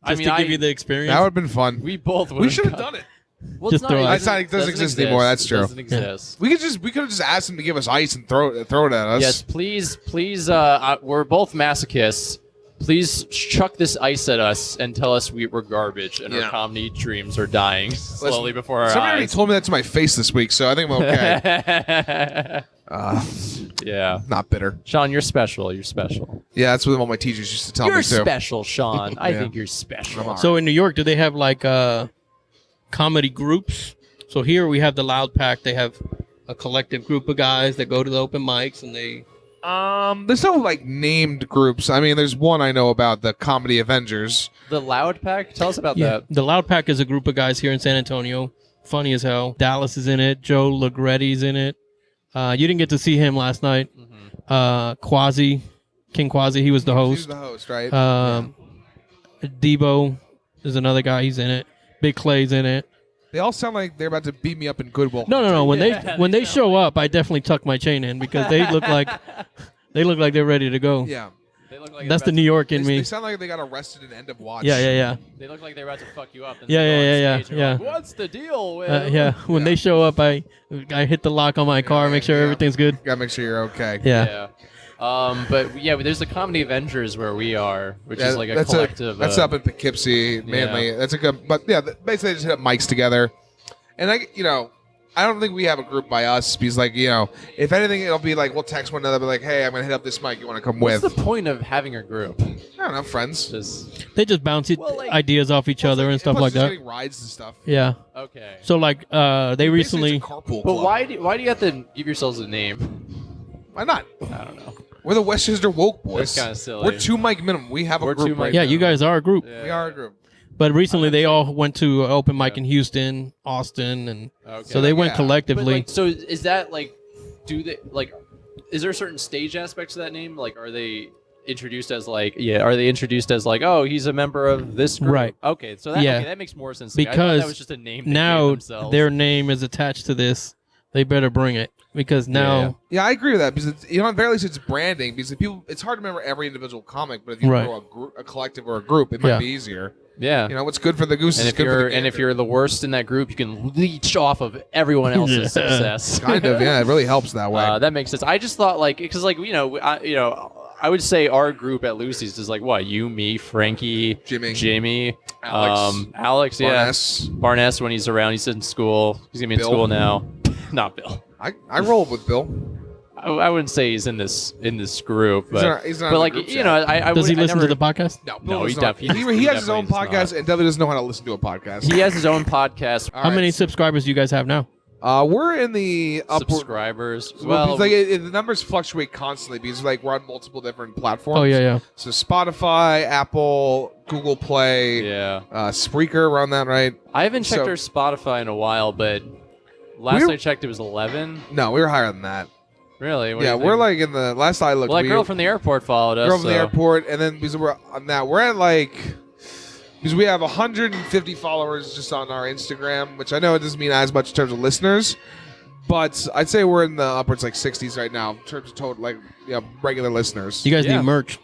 just to give you the experience. That would have been fun. we both would We should have done it. Well, Just it's not, throw it ice. It doesn't exist anymore, that's It true. doesn't exist. We could have just asked them to give us ice and throw it at us. Yes, please. We're both masochists. Please chuck this ice at us and tell us we're garbage and Yeah. our comedy dreams are dying slowly before our Somebody already eyes. told me that to my face this week, so I think I'm okay. Yeah. Not bitter. Sean, you're special. You're special. Yeah, that's what all my teachers used to tell You're me too. special, Sean. I Yeah. think you're special. So in New York, do they have like comedy groups? So here we have the Loud Pack. They have a collective group of guys that go to the open mics and they. There's no like named groups. I mean, there's one I know about, the Comedy Avengers. The Loud Pack? Tell us about Yeah, that. the Loud Pack is a group of guys here in San Antonio. Funny as hell. Dallas is in it. Joe Legretti's in it. You didn't get to see him last night. Quasi, King Quasi, he was the He's host. the host, right? Debo is another guy. He's in it. Big Clay's in it. They all sound like they're about to beat me up in Goodwill. No. When Yeah, they they show up, I definitely tuck my chain in because they look like they're ready to go. Yeah. They look like That's the they're New York in They me. sound like they got arrested in End of Watch. Yeah. They look like they're about to fuck you up. And Yeah, they go on yeah, stage and yeah, go, yeah. What's the deal with? Yeah. When they show up, I hit the lock on my car, make sure yeah. everything's good. Gotta make sure you're okay. Yeah. But yeah, there's the Comedy Avengers where we are, which is like a that's collective. That's up in Poughkeepsie mainly. That's a good, but yeah, basically they just hit up mics together, and I don't think we have a group by us because if anything, it'll be like we'll text one another, be like, hey, I'm gonna hit up this mic. You want to come What's with? the point of having a group? I don't know, friends. Just They just bounce Well, like- ideas off each other and stuff Plus like just that. Getting rides and stuff. Yeah. okay. So like they Basically, recently it's a carpool But club. why do you have to give yourselves a name? Why not? I don't know. We're the Westchester Woke Boys. That's kinda silly. We're 2 mic minimum. We have a We're group 2 right mic Yeah, now. you guys are a group. We are a group. But recently they all went to an open mic in Houston, Austin, and Okay. so they went Yeah. But collectively. like, so is that like, do they like? Is there a certain stage aspect to that name? Like, are they introduced as like, Are they introduced as like, oh, he's a member of this group? Right. Okay, so that Yeah. okay, that makes more sense. To me. I thought Because that was just a name. They gave now themselves. their name is attached to this. They better bring it because now Yeah, I agree with that because at very least it's branding because it's hard to remember every individual comic, but if you Right. grow a collective or a group, it might Yeah. be easier. yeah. What's good for the goose And is if good for you're the and if gander. you're the worst in that group, you can leech off of everyone else's Yeah. success. kind of, yeah, it really helps that way. That makes sense. I just thought because I would say our group at Lucy's is like what you, me, Frankie, Jimmy, Alex, yeah, Barnes. Barnes when he's around. He's in school. He's gonna be in Bill. school now. Not Bill. I roll with Bill. I wouldn't say he's in this group, but He's not but in like the group you know, chat. I does he would- I listen never- to the podcast? No, No, Bill he does not. definitely- He has his definitely own does not. podcast and definitely doesn't know how to listen to a podcast. He has his own podcast. All How right. many subscribers do you guys have now? We're in the upward. Subscribers. Well, Well, the numbers fluctuate constantly because we're on multiple different platforms. Oh yeah. So Spotify, Apple, Google Play, yeah. Spreaker, around that, right? I haven't checked So- our Spotify in a while, but last We're- I checked, it was 11. No, we were higher than that. Really? What do Yeah, you we're think? like in the last I looked. Well, that we girl from the airport followed us. girl from the so- airport, and then because we're on that, we're at because we have 150 followers just on our Instagram, which I know it doesn't mean as much in terms of listeners, but I'd say we're in the upwards 60s right now in terms of total regular listeners. You guys Yeah. need merch.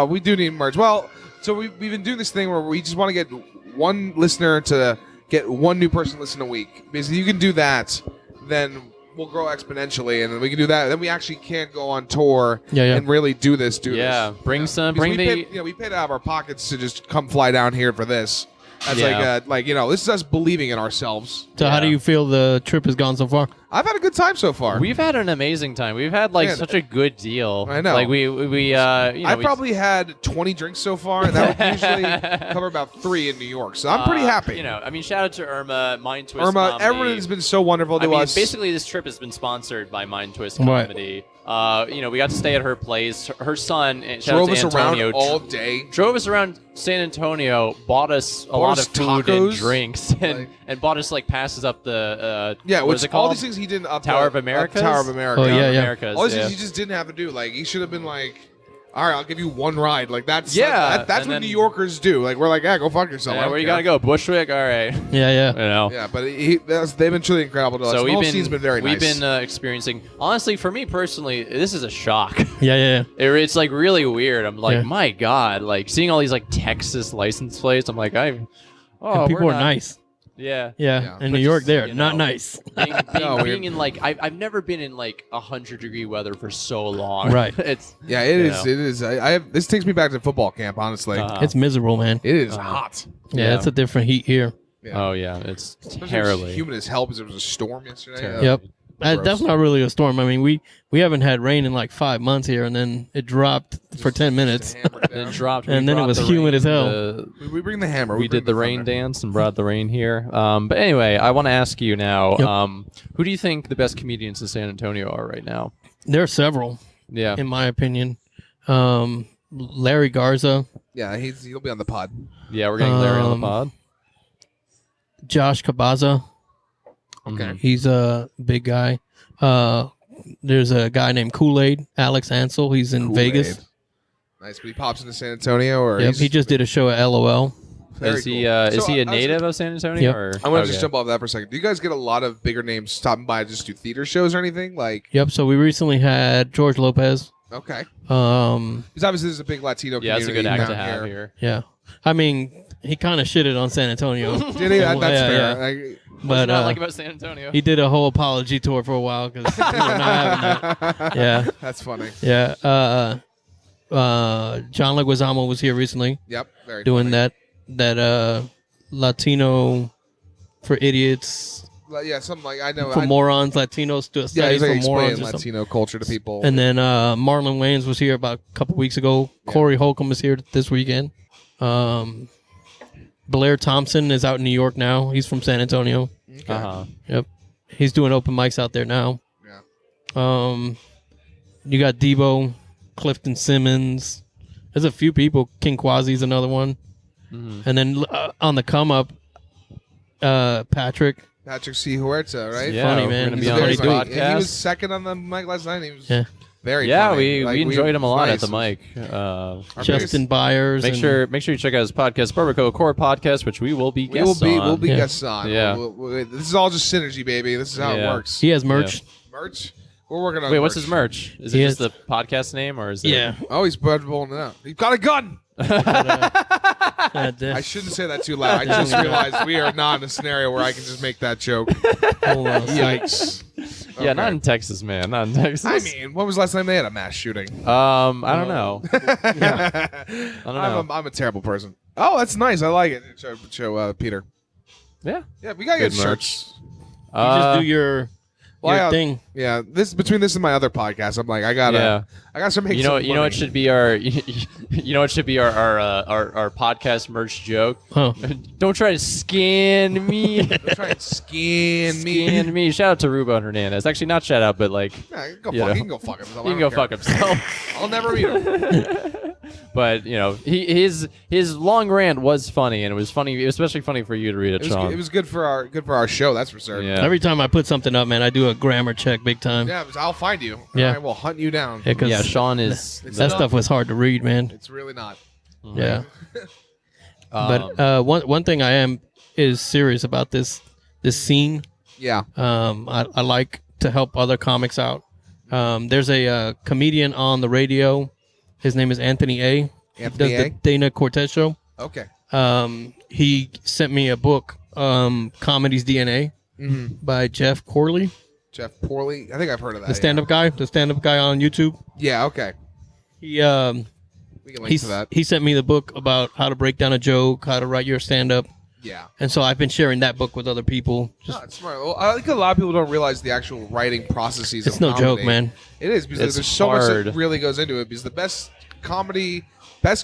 We do need merch. Well, so we've been doing this thing where we just want to get one listener to get one new person to listen a week. Because if you can do that, then we'll grow exponentially, and then we can do that. Then we actually can go on tour Yeah. and really do this. Yeah, bring Because some. we Bring the. paid, we paid out of our pockets to just come fly down here for this. That's Yeah. this is us believing in ourselves. So how do Yeah. you feel the trip has gone so far? I've had a good time so far. We've had an amazing time. We've had Man, such a good deal. I know. Like I've probably had 20 drinks so far, and that would usually cover about 3 in New York. So I'm pretty happy. Shout out to Irma, Mind Twist Irma, Comedy. everyone has been so wonderful to us. Basically, this trip has been sponsored by Mind Twist Right. Comedy. We got to stay at her place. Her son, shout drove out us to around Antonio, all day. drove us around San Antonio, bought us a lot us of food and tacos, drinks, like- and bought us passes up the what is it all called? these things he didn't up Tower the- of Americas? Tower of America. Oh, yeah, yeah. Americas, All these yeah. things he just didn't have to do. Like he should have been like, all right, I'll give you one ride. Like that's Yeah, that's and what then- New Yorkers do. Like we're like, yeah, go fuck yourself. I Yeah, don't where you care. gotta go? Bushwick. All right. Yeah. Yeah, but they've been truly incredible to us. So The we've whole been scene's been very we've nice. been experiencing. Honestly, for me personally, this is a shock. Yeah. It's like really weird. I'm like, Yeah. my God, like seeing all these like Texas license plates. I'm like, And people we're are not- nice. Yeah. Yeah. In But New York, just, they're you not know, nice. Being in like I've never been in like 100-degree weather for so long. Right. It's Yeah, it you is. know. It is. I have, this takes me back to football camp. Honestly, It's miserable, man. it is Uh-huh. hot. Yeah, Yeah. it's a different heat here. Yeah. Oh yeah, it's Especially when terribly. it's humid as hell because there was a storm yesterday. Terrible. Yep. Gross. That's not really a storm. I mean, we haven't had rain in like 5 months here, and then it dropped for 10 minutes. Just hammer it Then down. dropped. And we then it brought was the humid rain, as hell. We bring the hammer. We bring did the rain thunder. dance and brought the rain here. But anyway, I want to ask you now. Yep. Who do you think the best comedians in San Antonio are right now? There are several, Yeah. in my opinion. Larry Garza, Yeah, he'll be on the pod. Yeah, we're getting Larry on the Um, pod. Josh Cabaza. Okay. He's a big guy. There's a guy named Kool-Aid, Alex Ansel. He's in Kool-Aid. Vegas. Nice, but he pops into San Antonio, or Yep, he's he just did a show at LOL. very Is he cool. is So, he a I was native of San Antonio? Yep. Or? I'm gonna Okay. just jump off that for a second. Do you guys get a lot of bigger names stopping by to just do theater shows or anything? Like, Yep. So we recently had George Lopez. okay, Um, because obviously there's a big Latino Yeah, it's a community good act to down have here. here. yeah. I mean, he kind of shitted on San Antonio. Did he? That's Yeah, fair. yeah. Like, What's But not like about San Antonio? he did a whole apology tour for a while because we were not having that. Yeah. that's funny. Yeah. John Leguizamo was here recently Yep, very doing funny. that Latino for idiots, Like, yeah, something like I know. for morons, Latino yeah, studies he's like for morons. explaining Or something. Latino culture to people. And then Marlon Wayans was here about a couple weeks ago. Corey Holcomb is here this weekend. Blair Thompson is out in New York now. He's from San Antonio. Okay. Yep. He's doing open mics out there now. Yeah. You got Debo, Clifton Simmons. There's a few people. King Quasi's another one. And then on the come up, Patrick. Patrick C. Huerta, right? Yeah, funny, we're man. gonna He's be a on funny his dude. And he was podcast. second on the mic last night. He was Yeah. very Yeah, funny. we Like, enjoyed him a lot nice. at the mic. Our Justin Byers. Make and- sure you check out his podcast, Barbacoa Core Podcast, which we will be We will guests be on. we'll be Yeah. guests on. Yeah. This is all just synergy, baby. This is how Yeah. it works. He has merch. Merch. We're working on. Wait, merch. what's his merch? Is it He just has- the podcast name, or is it? Yeah. Oh, he's rolling it out. He's got a gun. I shouldn't say that too loud. I just realized we are not in a scenario where I can just make that joke. Hold on. Yikes. Yeah, not Okay. in Texas, man. Not in Texas. I mean, when was the last time they had a mass shooting? I don't know. I don't know. I'm a terrible person. Oh, that's nice. I like it. Show Peter. Yeah. Yeah, we gotta Good get merch. shirts. You just do your your thing. Yeah, between this and my other podcast, I'm like, I gotta start making. You know some money. what should be our our podcast merch joke. Huh. Don't try to scan me. Don't try and scan me. Scan me. Shout out to Ruben Hernandez. Actually, not shout out, but like Yeah, he can go fuck himself. he can go fuck himself. I'll never meet him. But his long rant was funny, and it was funny, especially funny for you to read it, Sean. It was good for our show. That's for certain. Yeah. Every time I put something up, man, I do a grammar check big time. Yeah, I'll find you. Yeah. I will hunt you down. Yeah, 'cause Yeah, Sean is. that stuff was hard to read, man. It's really not. Yeah. But one thing I is serious about this scene. Yeah. I like to help other comics out. There's a comedian on the radio. His name is Anthony A. Anthony He does A? the Dana Cortez show. Okay. He sent me a book, Comedy's DNA, by Jeff Corley, Jeff Porley. I think I've heard of that. the stand-up guy on YouTube. Yeah. Okay. He We can link to that. he sent me the book about how to break down a joke, how to write your stand-up, Yeah. and so I've been sharing that book with other people. Just No, it's smart. Well, I think a lot of people don't realize the actual writing processes. it's of no comedy. joke, man. It is because It's there's so much hard. that really goes into it. Because the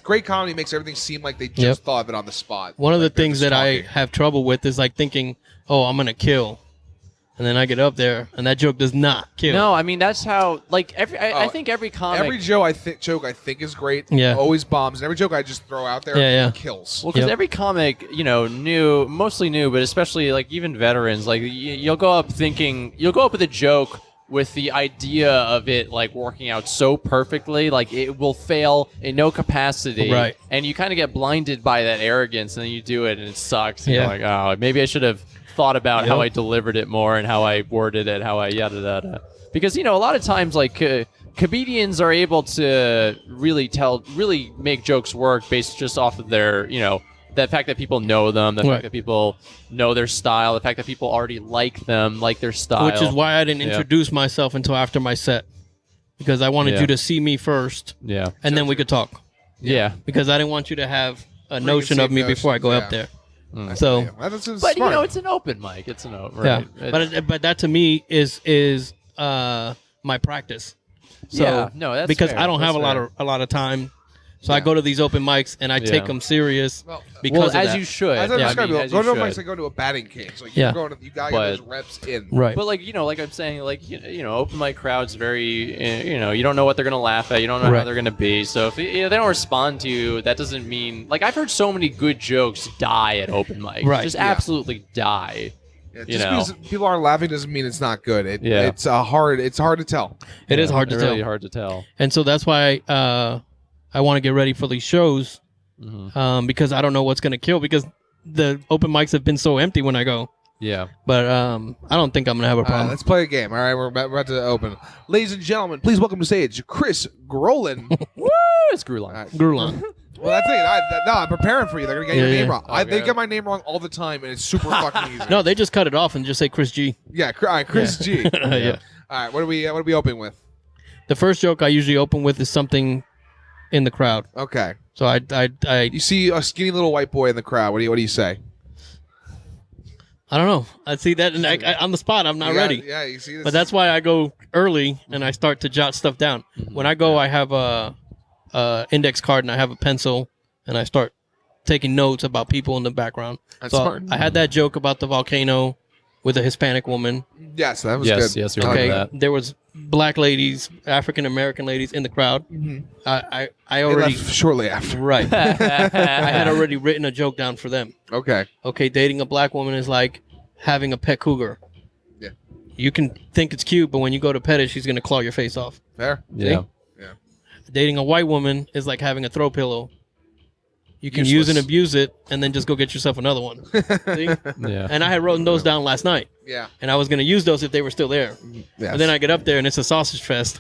great comedy makes everything seem like they just Yep. thought of it on the spot. One of the Like they're things just that I talking. have trouble with is like thinking, "Oh, I'm gonna kill," and then I get up there and that joke does not kill. No, I mean that's how. Like I Oh, think every comic. Every joke I think is great. Yeah. Always bombs. And every joke I just throw out there Yeah. kills. Well, because Yep. every comic, mostly new, but especially like even veterans, like you'll go up with a joke with the idea of it like working out so perfectly, like it will fail in no capacity, Right. And you kind of get blinded by that arrogance, and then you do it, and it sucks. And Yeah. You're like, oh, maybe I should have thought about how Yep. I delivered it more and how I worded it, how I yada yada. Because a lot of times like. Comedians are able to really make jokes work based just off of their, the fact that people know them, the Right. fact that people know their style, the fact that people already like them, like their style. Which is why I didn't Yeah. introduce myself until after my set, because I wanted Yeah. you to see me first, Yeah. and then we could talk. Yeah. Because I didn't want you to have a notion of me Preconceived before I go notions, up there. Yeah, So that's But, smart. it's an open mic. It's an open, yeah, right? but that to me is my practice. So Yeah, no, that's because fair. I don't have That's a lot of time, so I go to these open mics and I take Yeah. them serious Well, because well, of as that. you should. As I Yeah, described, as go you to a should. mic, like go to a batting cage. Like Yeah. you got to get those But- reps in. Right. But like like I'm saying, like open mic crowds very, you don't know what they're gonna laugh at, you don't know how Right. they're gonna be. So if they don't respond to you, that doesn't mean like I've heard so many good jokes die at open mic, Right. Just Yeah. absolutely die. Yeah, You just know. because people aren't laughing doesn't mean it's not good. Yeah. It's hard to tell. It is hard to Really tell, hard to tell. and so that's why I want to get ready for these shows, because I don't know what's gonna kill, because the open mics have been so empty when I go. Yeah. But I don't think I'm gonna have a problem. Let's play a game. All right, we're about to open. Ladies and gentlemen, please welcome to stage Chris Grullon. Woo! It's Grullon. All right. Grullon. Well, that's it. I'm preparing for you. They're gonna get your Yeah, name yeah. wrong. They Okay. get my name wrong all the time, and it's super fucking easy. No, they just cut it off and just say Chris G. Yeah, all right, Chris G. Yeah. All right, what are we opening with? The first joke I usually open with is something in the crowd. Okay. So I You see a skinny little white boy in the crowd. What do you say? I don't know. I see that, and on the spot, I'm not You got- ready. Yeah, you see this. But that's why I go early and I start to jot stuff down. When I go, I have a index card and I have a pencil, and I start taking notes about people in the background. That's so smart. I had that joke about the volcano with a Hispanic woman. Yes, that was Yes, good. yes, we I like remember Okay, that. there was black ladies, African American ladies in the crowd. I They already left shortly after. right. I had already written a joke down for them. Okay. Okay, dating a black woman is like having a pet cougar. Yeah. You can think it's cute, but when you go to pet it, she's gonna claw your face off. Fair. Yeah. Dating a white woman is like having a throw pillow. You can Useless. use and abuse it, and then just go get yourself another one. See? Yeah. And I had written those down last night, Yeah. and I was gonna use those if they were still there. Yes. And then I get up there, and it's a sausage fest.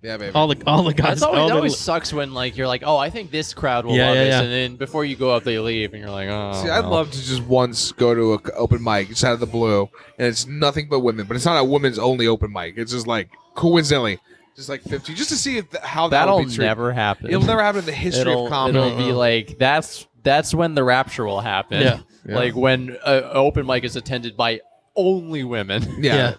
Yeah, baby. All the guys. That's always, all that the- always sucks when like you're like, oh, I think this crowd will Yeah, love yeah, this, yeah. and then before you go up, they leave, and you're like, oh. See, I'd no. love to just once go to an open mic just out of the blue, and it's nothing but women. But it's not a women's only open mic. It's just like coincidentally, just like 50, just to see if how that That'll would be treated. never happen. It'll never happen in the history It'll of comedy. be like that's when the rapture will happen. Yeah. Yeah. Like when an open mic is attended by only women. Yeah.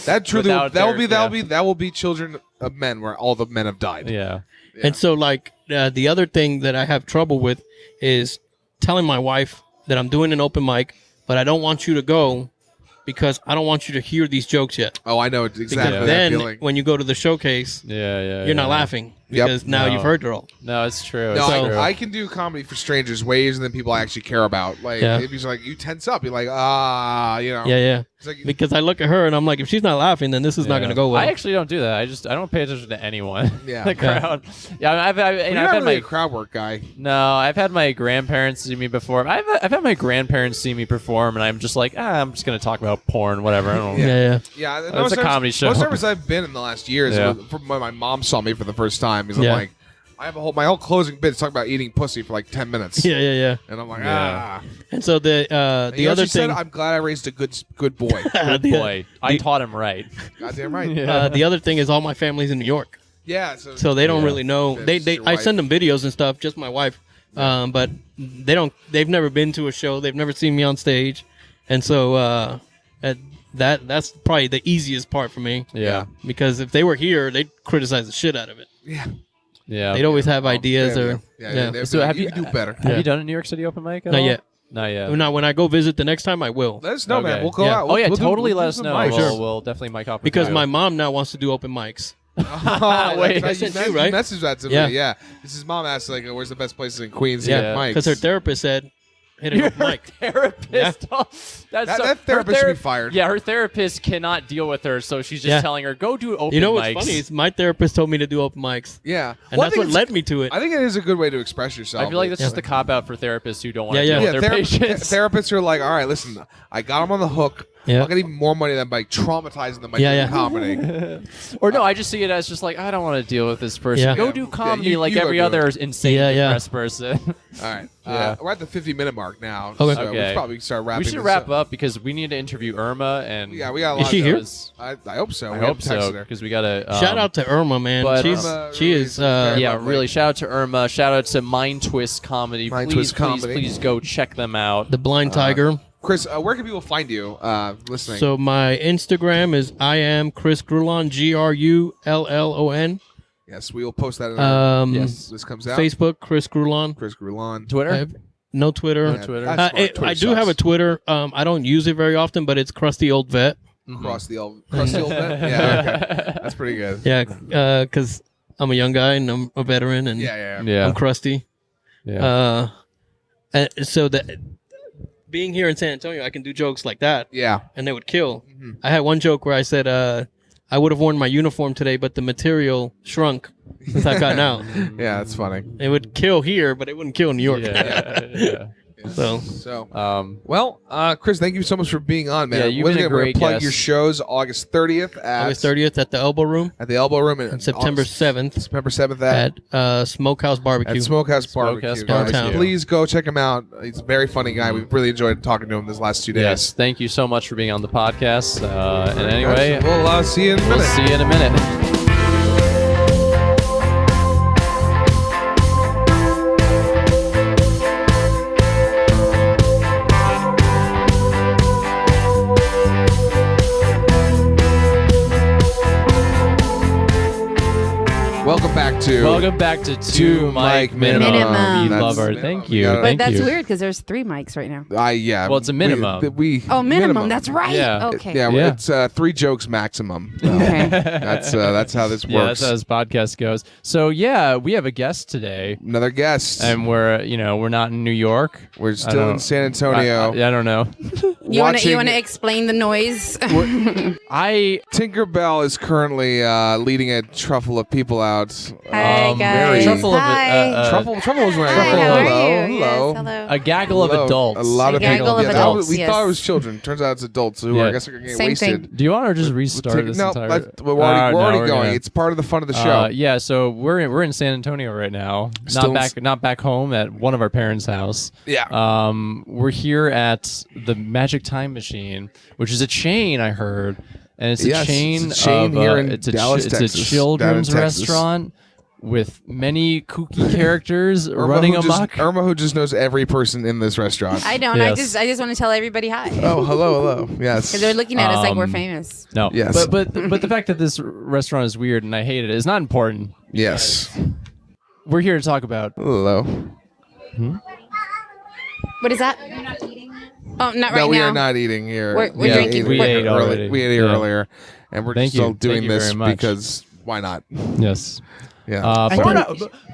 That truly Without that will be children of men where all the men have died. Yeah. And so, like, the other thing that I have trouble with is telling my wife that I'm doing an open mic, but I don't want you to go because I don't want you to hear these jokes yet. Oh, I know exactly Because that then, feeling. when you go to the showcase, you're not laughing because now No. you've heard it all. No, it's true. No, It's true. I can do comedy for strangers way easier than people I actually care about. Like, if he's like, you tense up, you're like, you know. Yeah. It's like, Because I look at her and I'm like, if she's not laughing, then this is not going to go well. I actually don't do that. I don't pay attention to anyone. Yeah. The crowd. Yeah, I've you're I've not had really my a crowd work guy. No, I've had my grandparents see me perform. I've had my grandparents see me perform, and I'm just like, I'm just gonna talk about porn, whatever. I don't know. Yeah. Yeah, It's a comedy show. Most service I've been in the last year is from when my mom saw me for the first time. Because I'm like, I have my whole closing bit is talking about eating pussy for like 10 minutes. Yeah. And I'm like, And so the And you know what other she said, thing, I'm glad I raised a good boy. Good boy. I taught him right. Goddamn right. the other thing is all my family's in New York, Yeah. so they don't really know. That's They your I wife. send them videos and stuff, just my wife, but they don't. They've never been to a show. They've never seen me on stage, and so that's probably the easiest part for me. Yeah. Because if they were here, they'd criticize the shit out of it. Yeah. Yeah. They'd always have ideas or So have you do better? Have you done a New York City open mic? At Not all? yet. Not yet. Now, when I go visit the next time, I will. Let us know, man. Okay. We'll go Yeah. out. Oh yeah, We'll do- totally we'll let do us some know. mics. We'll definitely mic up with Because you. my mom now wants to do open mics. Wait. I sent you, right? Message that to Yeah. me. Yeah. This is mom asked like, where's the best places in Queens to Yeah, get mics? because her therapist said, hit an Your open mic. therapist. Oh, That therapist should be fired. Yeah, her therapist cannot deal with her, so she's just Yeah. telling her go do open You know what's mics. funny is my therapist told me to do open mics, Yeah. and Well, I that's think what it's- led me to it. I think it is a good way to express yourself. I feel like that's Yeah. just the cop out for therapists who don't want to Yeah, deal yeah. with their patients. therapists are like, all right, listen, I got them on the hook. Yeah. I'll get even more money than by traumatizing them by Yeah, doing yeah. comedy. Or no, I just see it as just like I don't want to deal with this person. Yeah. Go Yeah. do Yeah, comedy you like go every do other it. insane Yeah, yeah. depressed person. All right. Yeah. We're at the 50-minute mark now. Okay. So we Okay. should probably start wrapping We should this wrap up because we need to interview Irma and Yeah, we got a Is lot she of here? those. I hope so. I We hope haven't so texted her. because we got to Shout out to Irma, man. but, She's Irma she Ruiz is is very yeah, lovely. really. Shout out to Irma. Shout out to Mind Twist Comedy. Mind please, Twist please, Comedy. please go check them out. the blind tiger. Chris, where can people find you listening? So my Instagram is I am Chris Grullon, Grullon. yes, we will post that in our, Yes. this comes out. Facebook Chris Grullon. Chris Grullon. Twitter. I have no Twitter. No Twitter. That's fine. I Twitter do have a sucks. Twitter. I don't use it very often, but it's Crusty Old Vet. Cross the old vet? Yeah, okay. That's pretty good. Yeah, because I'm a young guy and I'm a veteran and Yeah. Yeah. I'm crusty. Yeah. And so that being here in San Antonio, I can do jokes like that, Yeah. and they would kill. Mm-hmm. I had one joke where I said, I would have worn my uniform today, but the material shrunk since I've gotten out. Yeah, that's funny. It would kill here, but it wouldn't kill in New York. Yeah. So Well, Chris, thank you so much for being on, man. Yeah, you've We're been a gonna- we're gonna great plug guest. your shows August 30th August 30th at the Elbow Room, at the Elbow Room and September 7th September 7th at Smokehouse Barbecue. Smokehouse Barbecue. Smokehouse guys. Barbecue. Please go check him out. He's a very funny guy. We've really enjoyed talking to him this last 2 days. Yes. Thank you so much for being on the podcast. And anyway, We'll see you in a minute. we'll see you in a minute. Welcome back to Two Mic Minimum. Minimum. We That's love our. minimum. Thank We you. gotta- But Thank that's you. weird because there's 3 mics right now. Yeah. Well, it's a minimum. Oh, minimum. That's right. Yeah. Okay. Yeah, Yeah. it's 3 jokes maximum. Okay. That's how this Yeah, works. that's how this podcast goes. So yeah, we have a guest today, Another guest. and we're not in New York. We're I still don't- in San Antonio. I don't know. You want Watching- to explain the noise? I Tinkerbell is currently leading a truffle of people out. Hi very- guys. Truffle of it, Hi. Truffle was wearing. Hi, how are Hello, you? hello. Yes, hello. a gaggle of Hello. adults. A lot A of gaggle people. of Yeah, adults, we yes. thought it was children. Turns out it's adults who Yeah. I guess are getting Same wasted. thing. Do you want to just restart this No, entire? we're already, we're going. gonna- It's part of the fun of the show. Yeah, so we're in San Antonio right now. Still- Not back home at one of our parents' house. Yeah. We're here at the Magic Time Machine, which is a chain I heard, and it's a Yes, chain. it's a chain of, here in it's a Dallas, it's Texas. a children's Down in Texas. restaurant. with many kooky characters running amok. Irma, who just knows every person in this restaurant. I don't. Yes. I just want to tell everybody hi. Oh, hello. Yes. Because they're looking at us like we're famous. No, Yes. but the fact that this restaurant is weird and I hate it is not important. Yes. We're here to talk about. Hello. What is that? Oh, not right No, we now. are not eating here. We're drinking. We ate already. We ate here Yeah. earlier, and we're Thank still you. doing Thank you this very much. because why not? Yes. Yeah. But,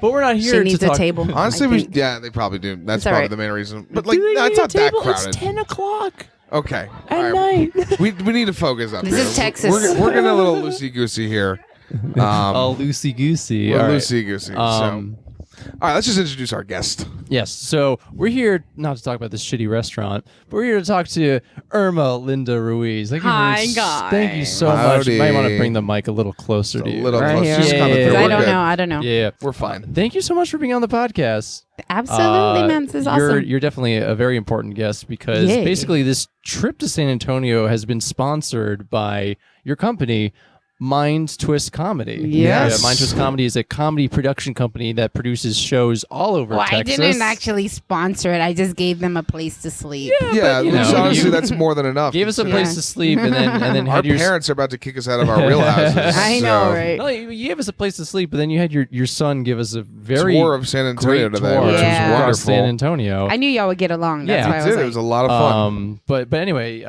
we're not here She to needs talk. a table. Honestly, I think. they probably do. That's It's all probably right. the main reason. But Do like, they no, it's need a not that table? crowded. It's 10 o'clock Okay. at All right. night. We need to focus up This here. is Texas. We're getting a little loosey goosey here. Loosey goosey. We're loosey goosey. All right, let's just introduce our guest. Yes, so we're here not to talk about this shitty restaurant, but we're here to talk to Irma Linda Ruiz. Thank you Hi, for, guys. Thank you so much. Howdy. You might want to bring the mic a little closer to A you. little Right close. here. Just Yeah, coming yeah, through. yeah. I We're don't good. know. I don't know. Yeah. We're fine. Thank you so much for being on the podcast. Absolutely, man. This is awesome. You're definitely a very important guest because Yay. basically this trip to San Antonio has been sponsored by your company, Mind Twist Comedy. Yes. Yeah, Mind Twist Comedy is a comedy production company that produces shows all over Well, Texas. I didn't actually sponsor it. I just gave them a place to sleep. Yeah, you which know, honestly, you that's more than enough. Gave us a place Yeah. to sleep and then Our had your parents are about to kick us out of our real houses. I so know, right? No, you gave us a place to sleep, but then you had your son give us a very Tour of San Antonio great today, tour which Yeah. was across wonderful. San Antonio. I knew y'all would get along. That's Yeah. why I It was did. like, It was a lot of fun. But anyway,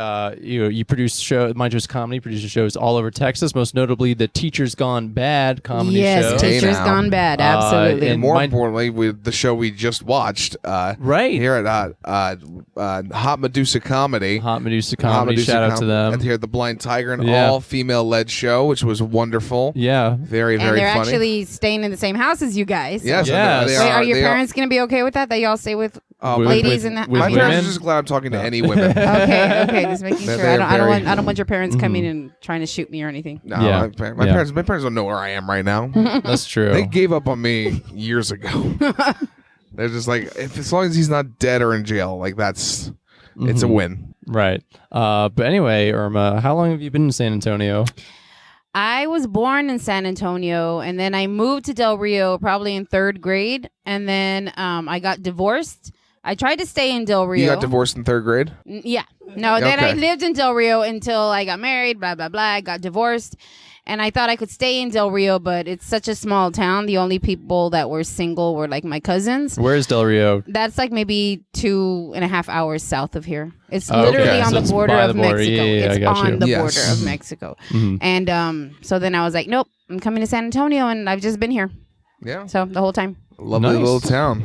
you produce Mind Twist Comedy produces shows all over Texas, most notably the Teacher's Gone Bad comedy yes, show. Teacher's now. Gone Bad. Absolutely. and And more Mind- importantly, with the show we just watched, Right. here at Hot Medusa Comedy. Hot Medusa Hot Comedy. Medusa Shout out to them. And here at the Blind Tiger, an Yeah. all-female led show, which was wonderful. Yeah. Very, and very they're funny. actually staying in the same house as you guys. Yes. Yes. They Wait, are your they parents going to be okay with that? That y'all stay with Oh, With- my, ladies in that? with my okay. parents women? are just glad I'm talking to any women. Okay, just making They're- sure. I they're don't very- want your parents coming and trying to shoot me or anything. No, Yeah. my Yeah. parents don't know where I am right now. That's true. They gave up on me years ago. They're just like, as long as he's not dead or in jail, like it's a win. Right. But anyway, Irma, how long have you been in San Antonio? I was born in San Antonio, and then I moved to Del Rio probably in 3rd grade, and then I got divorced. I tried to stay in Del Rio. You got divorced in 3rd grade? Yeah. No, then I Okay. lived in Del Rio until I got married, blah, blah, blah. I got divorced. And I thought I could stay in Del Rio, but it's such a small town. The only people that were single were like my cousins. Where is Del Rio? That's like maybe 2.5 hours south of here. It's Oh, literally okay. on So the it's border by of the border. Mexico. Yeah, I It's got you. on the Yes. border of Mexico. Mhm. And so then I was like, nope, I'm coming to San Antonio, and I've just been here. Yeah. So the whole time. Lovely Nice. little town.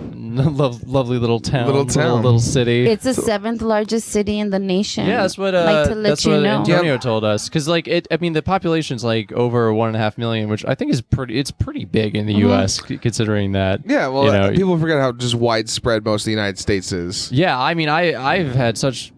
Lovely little town. Little town. Little city. It's the 7th largest city in the nation. Yeah, that's what Like to let that's you what know. Antonio told us. Because like I mean, the population's like over 1.5 million, which I think is pretty. It's pretty big in the U.S. Considering that. Yeah, well, You know, people forget how just widespread most of the United States is. Yeah, I mean, I've had such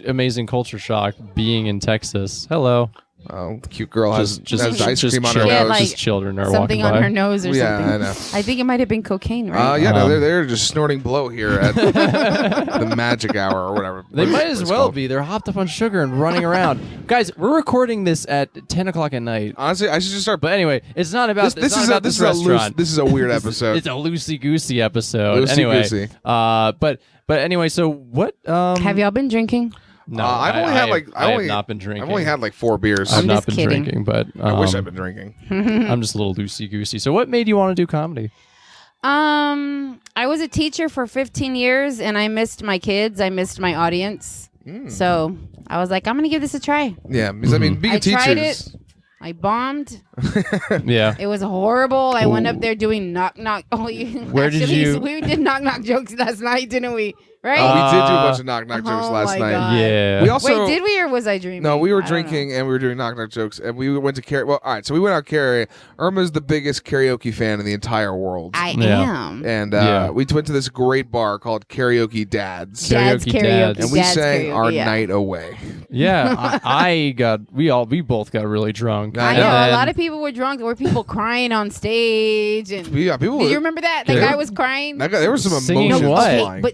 amazing culture shock being in Texas. Hello. Oh, the cute girl has Just ice cream on her children, Yeah, nose. like just children are something walking on by. her nose or Yeah, something. I know. I think it might have been cocaine, right? Yeah, no, Um, they're just snorting blow here at the magic hour or whatever. They what might it's as well called. be. They're hopped up on sugar and running around. Guys, we're recording this at 10 o'clock at night. Honestly, I should just start. But anyway, it's not about This it's not is about this restaurant. this is a weird episode. It's a loosey goosey episode. Loosey-goosey. Anyway, but anyway, so what? Have y'all been drinking? No, I've only had like I have not been drinking. I've only had like 4 beers. I've I'm not just been kidding. drinking, but I wish I'd been drinking. I'm just a little loosey goosey. So, what made you want to do comedy? I was a teacher for 15 years, and I missed my kids. I missed my audience. So I was like, I'm gonna give this a try. Yeah, because I mean, being I a teacher. tried it. I bombed. Yeah. It was horrible. I went up there doing knock knock. Oh, Where did actually, you- We did knock knock jokes last night, didn't we? Right? We did do a bunch of knock knock jokes Oh last my night. God. Yeah. We also Wait, did we or was I dreaming? No, we were I don't know. drinking and we were doing knock knock jokes, and we went to karaoke. Well, all right, so we went out karaoke. Irma's the biggest karaoke fan in the entire world, I Yeah. am. and Yeah. we went to this great bar called Karaoke Dads, Dad's Karaoke karaoke. Dads. and we Dad's sang karaoke, our yeah. night away. Yeah. We both got really drunk. I I know. And A then- lot of people were drunk. There were people crying on stage. And Yeah, people. did you remember that? That Yeah. guy was crying. That guy, there was some Singing emotions what? flying. But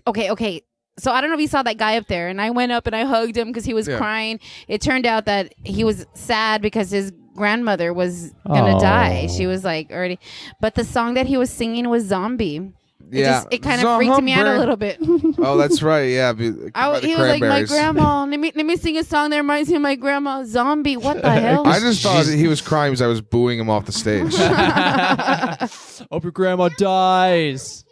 okay. So I don't know if you saw that guy up there, and I went up and I hugged him because he was Yeah. crying. It turned out that he was sad because his grandmother was gonna Oh. die. She was like already, but the song that he was singing was "Zombie." It kind of freaked me out a little bit. Oh, that's right. Yeah. He was like, "My grandma. Let me sing a song that reminds me of my grandma." Zombie. What the hell? I just thought he was crying because I was booing him off the stage. Hope your grandma dies.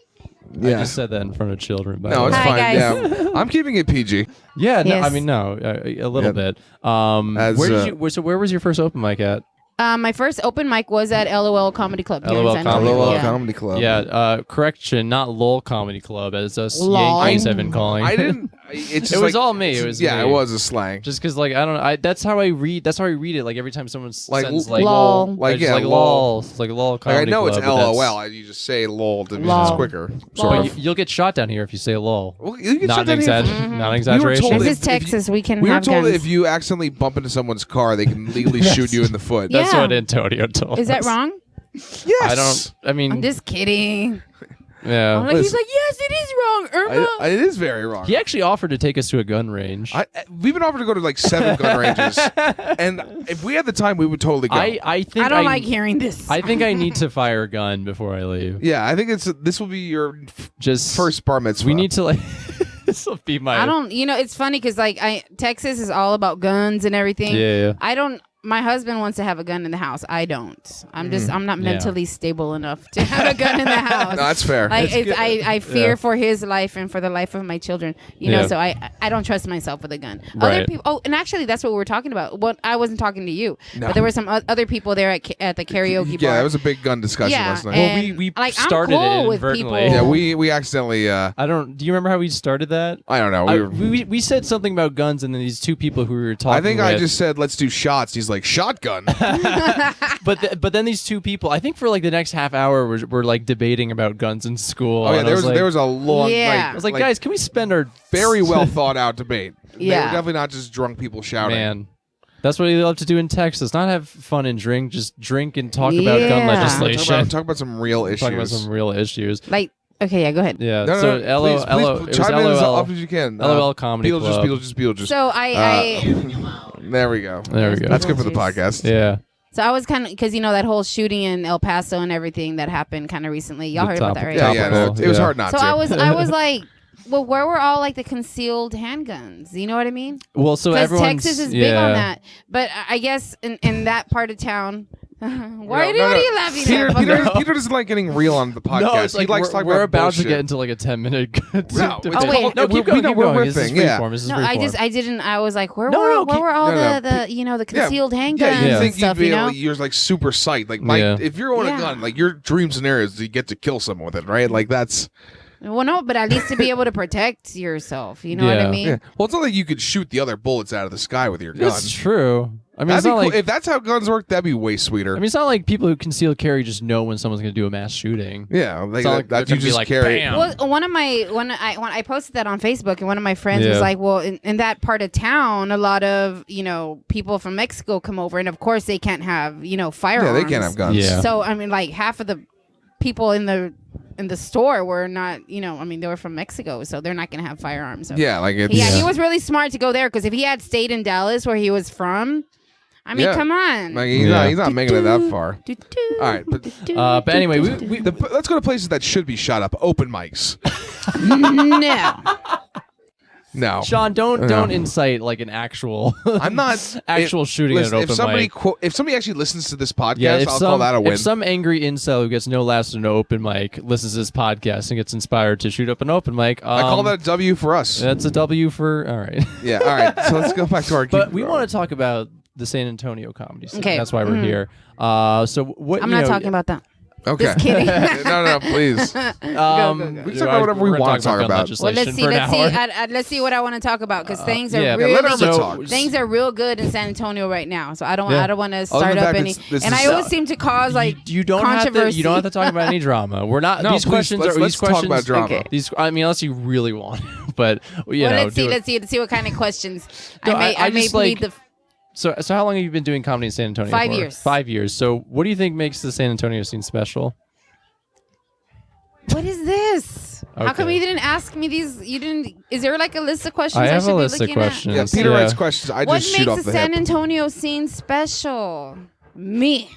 I Yeah. just said that in front of children. By No, the it's way. Hi, fine. guys. Yeah, I'm keeping it PG. Yeah, no, Yes. I mean, no, a little Yep. bit. As, Where did you? So where was your first open mic at? My first open mic was at LOL Comedy Club. here in LOL San Comedy Antonio. Club. Yeah. Comedy Club. Yeah, correction, not LOL Comedy Club, as us Lol. Yankees have been calling. I didn't. It's just It was like- all me. It was yeah, me. it was a slang. Just because, like, I don't know. That's how I read. That's how I read it. Like every time someone Like, sends like lol. Like, I just yeah, like lol. lol. It's like lol Like, I comedy know club, it's but that's- LOL. You just say lol to be Lol. just quicker. Lol. Sort But of. you'll get shot down here if you say lol. Well, you can Not shut an, that here. not an We were exaggeration. told This if- is Texas. We can We were have told guns. that if you accidentally bump into someone's car, they can legally shoot you in the foot. Yeah. That's what Antonio told Is that us. wrong? Yes. I don't. I mean, I'm just kidding. yeah. I'm like, he's Listen. like, yes, it is wrong, Irma. It is very wrong. He actually offered to take us to a gun range. We've been offered to go to like 7 gun ranges, and if we had the time, we would totally go. I think I don't like hearing this. I think I need to fire a gun before I leave. Yeah, I think this will be your Just first bar mitzvah. We need to like. This will be my. I don't. You know, it's funny because like Texas is all about guns and everything. Yeah. I don't. My husband wants to have a gun in the house. I don't. I'm not Yeah. mentally stable enough to have a gun in the house. No, that's fair. Like That's good. I fear Yeah. for his life and for the life of my children. You know, Yeah. so I don't trust myself with a gun. Right. Other people. Oh, and actually, that's what we were talking about. What I wasn't talking to you, No. but there were some other people there at the karaoke bar. yeah, that was a big gun discussion Yeah, last night. Well, and, we like, I'm started cool it with inadvertently. people. yeah, we accidentally. I don't. Do you remember how we started that? I don't know. We said something about guns, and then these two people who we were talking. I think with, I just said let's do shots. He's like shotgun. But then these two people, I think for like the next half hour, were like debating about guns in school. Oh yeah, and I there was a long. Yeah. I was like, guys, can we spend our very well thought out debate. They were Yeah. definitely not just drunk people shouting. Man, that's what we love to do in Texas. Not have fun and drink, just drink and talk about gun Yeah. legislation. Talk about some real issues. Talk about some real issues. Like, okay, yeah, go ahead. Yeah. No, so no, LO, please, LO, please it was chime in as LOL. often as you can. LOL Comedy Club. Beetlejuice. So There we go. There we go. That's good for the Beetlejuice. podcast. Yeah. So I was kind of because you know that whole shooting in El Paso and everything that happened kind of recently. Y'all The heard about that, right? Yeah, no, Topical, it was yeah. hard not So to. I was like, well, where were all like the concealed handguns? You know what I mean? Well, so Because everyone's Texas is yeah. big on that. But I guess in that part of town, what are you laughing Peter, at? Peter, fucker? Peter doesn't like getting real on the podcast. No, it's like he likes we're, talking we're about about bullshit. to get into like a 10-minute. No, it's wait. called- No, keep going. Keep we're going. This is riffing, yeah. freeform. This is No, freeform. I didn't. I was like, where No, were no, where keep- were all no, the you know the concealed handguns Yeah, you Yeah. and think stuff? you'd be You know? you're like super psyched. Like Yeah. if you're on Yeah. a gun, like your dream scenario is to get to kill someone with it, right? Like that's Well, no, but at least to be able to protect yourself. You know what Yeah. I mean? yeah. Well, it's not like you could shoot the other bullets out of the sky with your gun. That's true. I mean, That'd it's be not cool. like If that's how guns work, that'd be way sweeter. I mean, it's not like people who conceal carry just know when someone's going to do a mass shooting. yeah, like, It's not like that they're you gonna be just like, carry. bam. Well, when I posted that on Facebook, and one of my friends Yeah. was like, "Well, in that part of town, a lot of people from Mexico come over, and of course they can't have firearms. Yeah, they can't have guns. Yeah. So I mean, like half of the people in the store were not, they were from Mexico, so they're not gonna have firearms. So. Yeah, like it's Yeah, Yeah. he was really smart to go there because if he had stayed in Dallas where he was from, I mean, Yeah. come on. like he's Yeah. not making it that far. All right, But anyway, Let's go to places that should be shut up. Open mics. no. No, Sean, don't No. incite like an actual I'm not actual shooting listen, at an open mic. if somebody actually listens to this podcast, Yeah, I'll call that a win. if some angry incel who gets no laughs at an open mic listens to this podcast and gets inspired to shoot up an open mic, I call that a W for us. that's a W for all right. Yeah. All right. So let's go back to our. But we want to talk about the San Antonio comedy scene. Okay. That's why we're here. So what? I'm you not know, talking about that. Okay. Just kidding. no, please. Go. We can talk about whatever we we're want to talking talk about. Well, let's legislation see. for an Let's see. hour. Let's see what I want to talk about because things are yeah, really let Irma talk. things are real good in San Antonio right now. So I don't Yeah. want to than start the up fact any. this And is- I always seem to cause like you don't have controversy. to. You don't have to talk about any drama. We're not. No, these please, questions let's are. These talk questions. about drama. Okay. These. I mean, unless you really want. But you Well, know. let's do see. it. Let's see what kind of questions No, I may just, plead like, the. So how long have you been doing comedy in San Antonio? 5 for? years. 5 years. So what do you think makes the San Antonio scene special? What is this? How come Okay. you didn't ask me these? You didn't. Is there like a list of questions I have should a be list of looking at? questions. Yeah, Peter writes questions. I What just shoot makes off the the San hip. Antonio scene special? me.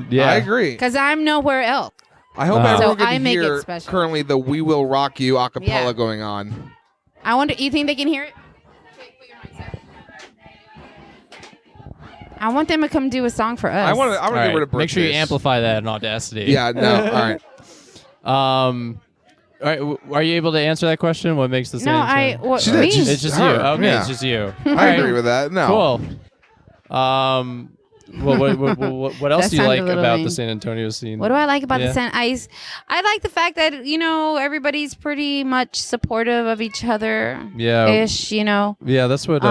Yeah. I agree. Because I'm nowhere else. I hope Uh-huh. everyone So I can make it hear special. currently the "We Will Rock You" a cappella Yeah. going on. I wonder, you think they can hear it? I want them to come do a song for us. I want to All get right, rid of make sure you birthdays. amplify that in Audacity. Yeah, no. All right. All right. Are you able to answer that question? What makes the No, same? what She me? did. It's just her. you. Okay, Yeah. it's just you. I agree with that. No. Cool. What else That do you sounded like a little about mean. the San Antonio scene? What do I like about Yeah. the San Ice? I like the fact that, everybody's pretty much supportive of each other. Yeah. Ish, Yeah, that's what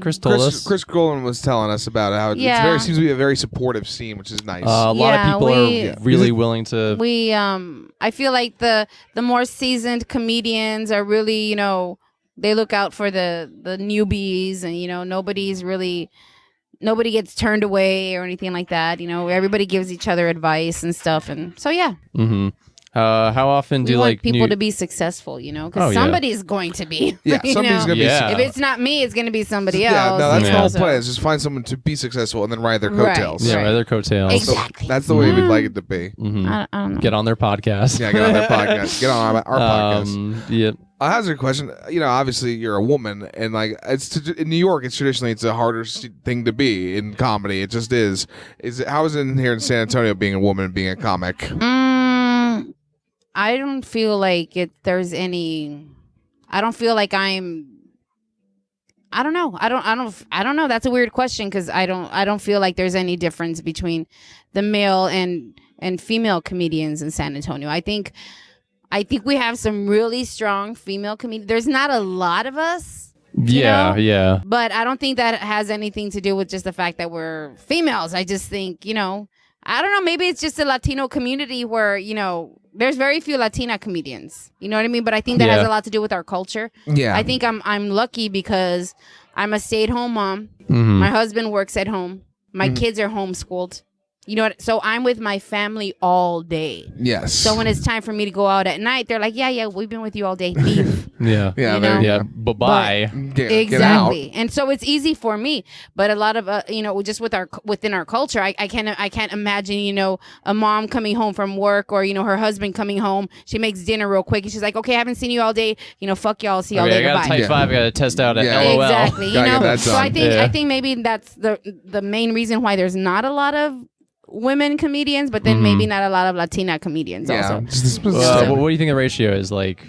Chris told us. Chris Grullon was telling us about how Yeah. it seems to be a very supportive scene, which is nice. A lot Yeah, of people are really willing to. I feel like the more seasoned comedians are really, they look out for the newbies, and nobody gets turned away or anything like that. Everybody gives each other advice and stuff, and so yeah. Mm-hmm. How often do We you want like people to be successful, because Oh, yeah. somebody's going to be. Yeah, you somebody's know? gonna Yeah. be. If it's not me, it's going to be somebody Yeah, else. no, that's you the know, whole so- plan. Is just find someone to be successful and then ride their Right. coattails. Yeah, Right. rather coattails. Exactly. That's the way we'd like it to be. Mhm. I don't know. Get on their podcast. Yeah, get on their podcast. Get on our podcast. Yeah. I have a question. Obviously you're a woman, and like in New York, it's a harder thing to be in comedy. It just is. How is it in here in San Antonio being a woman and being a comic? I don't feel like there's any. I don't feel like I'm. I don't know. I don't know. That's a weird question because I don't feel like there's any difference between the male and female comedians in San Antonio. I think we have some really strong female comedians. There's not a lot of us. Yeah, yeah. But I don't think that has anything to do with just the fact that we're females. I just think, I don't know, maybe it's just a Latino community where, there's very few Latina comedians. You know what I mean? But I think that has a lot to do with our culture. Yeah. I think I'm lucky because I'm a stay-at-home mom. Mhm. My husband works at home. My kids are homeschooled. You know what? So I'm with my family all day. Yes. So when it's time for me to go out at night, they're like, yeah, we've been with you all day. Leave. Yeah. yeah, you there know? you Yeah. go. Bye-bye. Get Exactly. And so it's easy for me, but a lot of just within our culture, I can't imagine, a mom coming home from work or, her husband coming home. She makes dinner real quick and she's like, okay, I haven't seen you all day. Fuck y'all. See y'all Okay, I later. got Bye. a type 5. I got to test out at Yeah. LOL. Exactly. You Gotta get know, that so done. I think maybe that's the main reason why there's not a lot of women comedians, but then maybe not a lot of Latina comedians Yeah. also. What do you think the ratio is? Like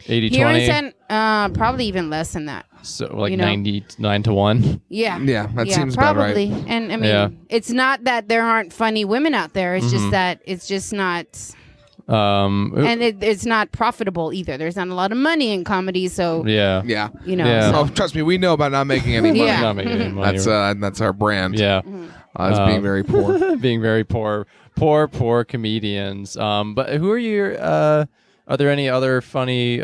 80-20? Here in San, probably even less than that. So like 99 to 1? Yeah. Yeah, that seems about right. probably. And I mean, Yeah. it's not that there aren't funny women out there. It's just that it's just not, and it's not profitable either. There's not a lot of money in comedy, so Yeah. Yeah. Yeah. so- Oh, trust me, we know about not making any money. Yeah. Not making any money. That's our brand. Yeah. It's being very poor. Being very poor comedians. But who are your? Are there any other funny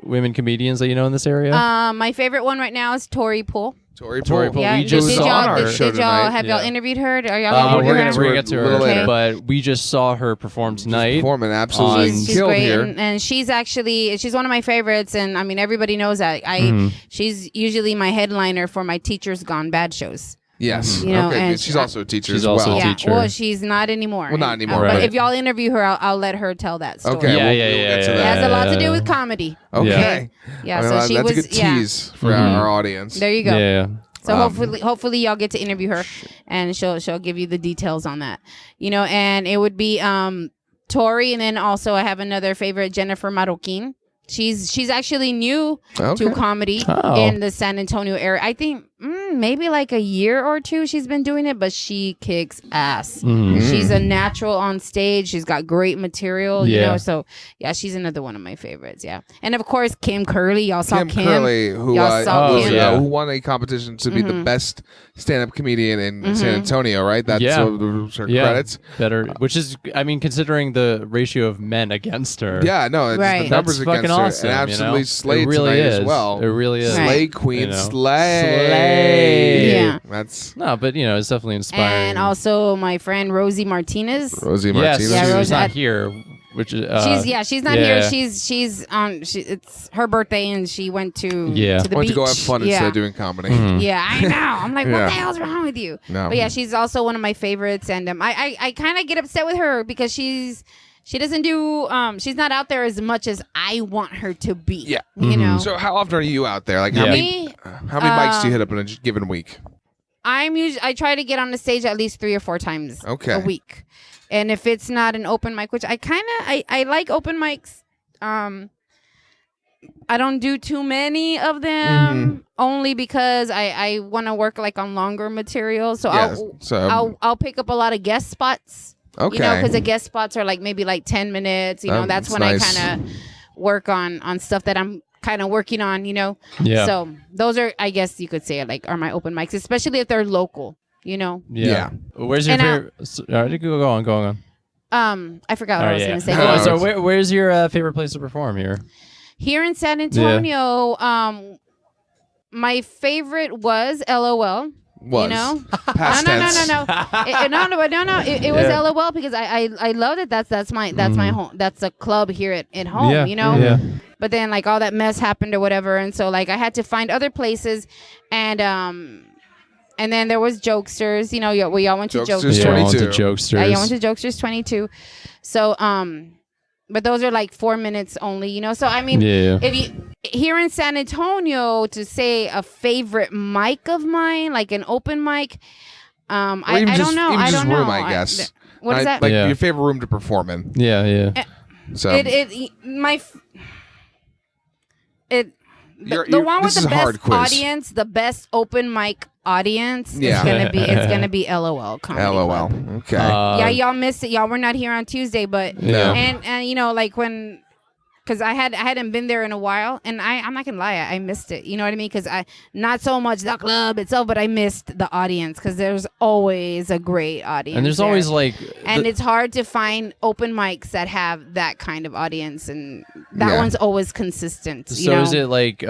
women comedians that you know in this area? my favorite one right now is Tori Poole. Tori Tori Poole. Poole. Yeah, we just did saw y'all, her did, show did y'all tonight. have y'all Yeah. interviewed her? Are y'all we're we're gonna gonna get to her, little later. but we just saw her perform tonight. Performing absolutely on- She's killed great, here. and she's one of my favorites, and I mean everybody knows that. She's usually my headliner for my Teachers Gone Bad shows. Yes. You know, okay. and She's also a teacher she's as well. also a Yeah, teacher. well, she's not anymore. Well, not anymore, But right. if y'all interview her, I'll let her tell that story. Okay. Yeah, we'll yeah. get to It that. has a lot to do with comedy. Okay. Yeah, Well, so she that's was. a good Yeah, tease for our audience. there you go. Yeah. So hopefully y'all get to interview her, and she'll give you the details on that. And it would be Tori, and then also I have another favorite, Jennifer Marroquin. She's actually new to comedy in the San Antonio area. I think maybe like a year or two she's been doing it, but she kicks ass. She's a natural on stage. She's got great material, Yeah. So yeah, she's another one of my favorites. Yeah, and of course Kim Curley. Y'all saw Kim. Curley, who Y'all saw was, Kim. Yeah. who won a competition to be the best stand-up comedian in San Antonio, right? That's Yeah. her Yeah. credits. Better, which is, I mean, considering the ratio of men against her. Yeah, no, it's Right. the numbers That's against fucking her, awesome. and absolutely you know? slayed It really tonight is. as well. It really is. Right. Slay Queen, You know. slay. Yeah. That's No, but it's definitely inspiring. And also my friend Rosie Martinez. Rosie yes, Martinez. Yeah, she was Rose not had- here. which is she's not here. She's it's her birthday and she went to to the Went beach. to go have fun instead of doing comedy. Yeah, I know. I'm like, what Yeah. the hell's wrong with you? No. But yeah, she's also one of my favorites, and I kind of get upset with her because she doesn't do she's not out there as much as I want her to be. Yeah. You know. So how often are you out there? Like Yeah. how many mics do you hit up in a given week? I try to get on the stage at least 3 or 4 times Okay. a week. And if it's not an open mic, which I like open mics, I don't do too many of them only because I want to work like on longer material. So I'll pick up a lot of guest spots. Okay. You know, because the guest spots are like maybe like 10 minutes. You know, that's when nice. I kind of work on stuff that I'm kind of working on, you know. Yeah. So those are, I guess you could say, like, are my open mics, especially if they're local, you know. Yeah. Where's your favorite? Go on. I forgot what I was going to say. Oh, So where's your favorite place to perform here? Here in San Antonio, my favorite was LOL. Was. You know? Past tense. No. It was LOL because I love it. That's my home. That's a club here at home. You know. Yeah. But then like all that mess happened or whatever, and so like I had to find other places, and then there was Jokesters. You know, we all went to Jokesters. Yeah, I went to 22. Jokesters. Yeah, I went to Jokesters 22. So but those are like 4 minutes only. You know, so I mean, if you here in San Antonio to say a favorite mic of mine, like an open mic, I don't know. I don't know. Room, I guess. What is that? Like your favorite room to perform in. Yeah. So the one with the best audience, the best open mic audience, Yeah. it's gonna be LOL Comedy LOL. Club. Okay. Yeah, y'all missed it. Y'all were not here on Tuesday, but Yeah. and you know, like when, because I hadn't been there in a while, and I'm not gonna lie, I missed it. You know what I mean? Because I not so much the club itself, but I missed the audience because there's always a great audience, And there's there. always like, And it's hard to find open mics that have that kind of audience, and that one's always consistent. so you know? is it like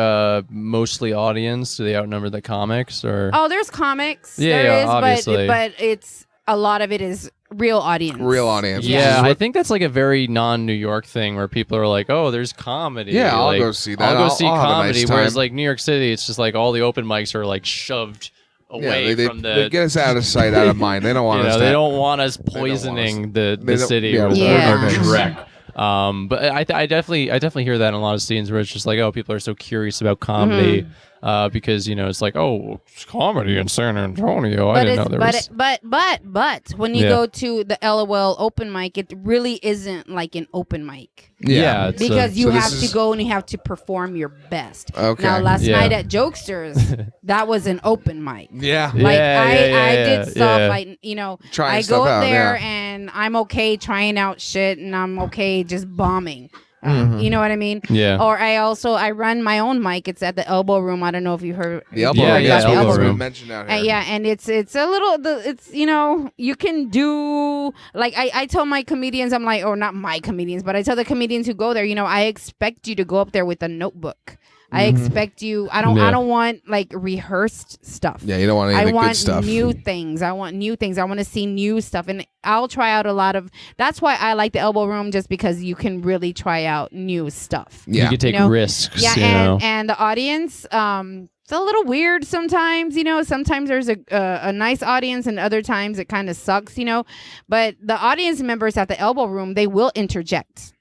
mostly audience? Do they outnumber the comics or? Oh, there's comics. Yeah, there is, obviously. but it's a lot of it is real audience. Real audience. Yeah, I think that's like a very non-New York thing where people are like, "Oh, there's comedy." Yeah, I'll like, go see that. I'll go see I'll have a comedy. nice Whereas time. like New York City, it's just like all the open mics are like shoved away they from they the. get us out of sight, out of mind. They don't want You us. know, they don't want us poisoning the city yeah, with Yeah. our Shrek. But I definitely hear that in a lot of scenes where it's just like, oh, people are so curious about comedy because you know it's like, oh, it's comedy in San Antonio. I didn't know there was. But when you go to the LOL open mic, it really isn't like an open mic. Yeah, it's Because you So this have to is- go and you have to perform your best. Okay. Now, last Yeah. night at Jokesters, that was an open mic. Yeah. Like Yeah, I did stuff yeah. like, you know, Trying I stuff go up out, there yeah. and I'm okay trying out shit and I'm okay just bombing. Mm-hmm. You know what I mean? Yeah. Or I run my own mic. It's at the Elbow Room. I don't know if you heard. The elbow Yeah, room. yeah, That's what elbow was room. mentioned out here. Yeah, and it's a little it's you know, you can do like I tell my comedians, I'm like, or not my comedians, but I tell the comedians who go there, you know, I expect you to go up there with a notebook. I expect you. I don't want like rehearsed stuff. Yeah, you don't want any of I the good want stuff. new things. I want new things. I want to see new stuff, and I'll try out a lot of. That's why I like the Elbow Room, just because you can really try out new stuff. Yeah. You could take You know? risks. Yeah, you know? and the audience, it's a little weird sometimes. You know, sometimes there's a nice audience, and other times it kind of sucks. You know, but the audience members at the Elbow Room, they will interject.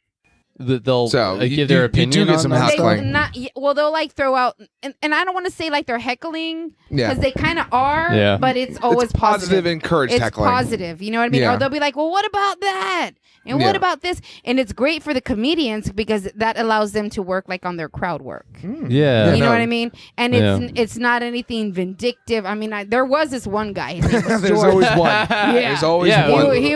They'll So, you- give their you opinion do get on some that. heckling. They'll like throw out, and I don't want to say like they're heckling Yeah. because they kind of are, Yeah. but it's always It's positive, encouraged It's heckling. positive, you know what I mean? Yeah. Or they'll be like, "Well, what about that? And Yeah. what about this?" And it's great for the comedians because that allows them to work like on their crowd work. Yeah. You know no. what I mean? And Yeah. it's not anything vindictive. I mean, there was this one guy. His name was There's George. always one. There's always Yeah, one. He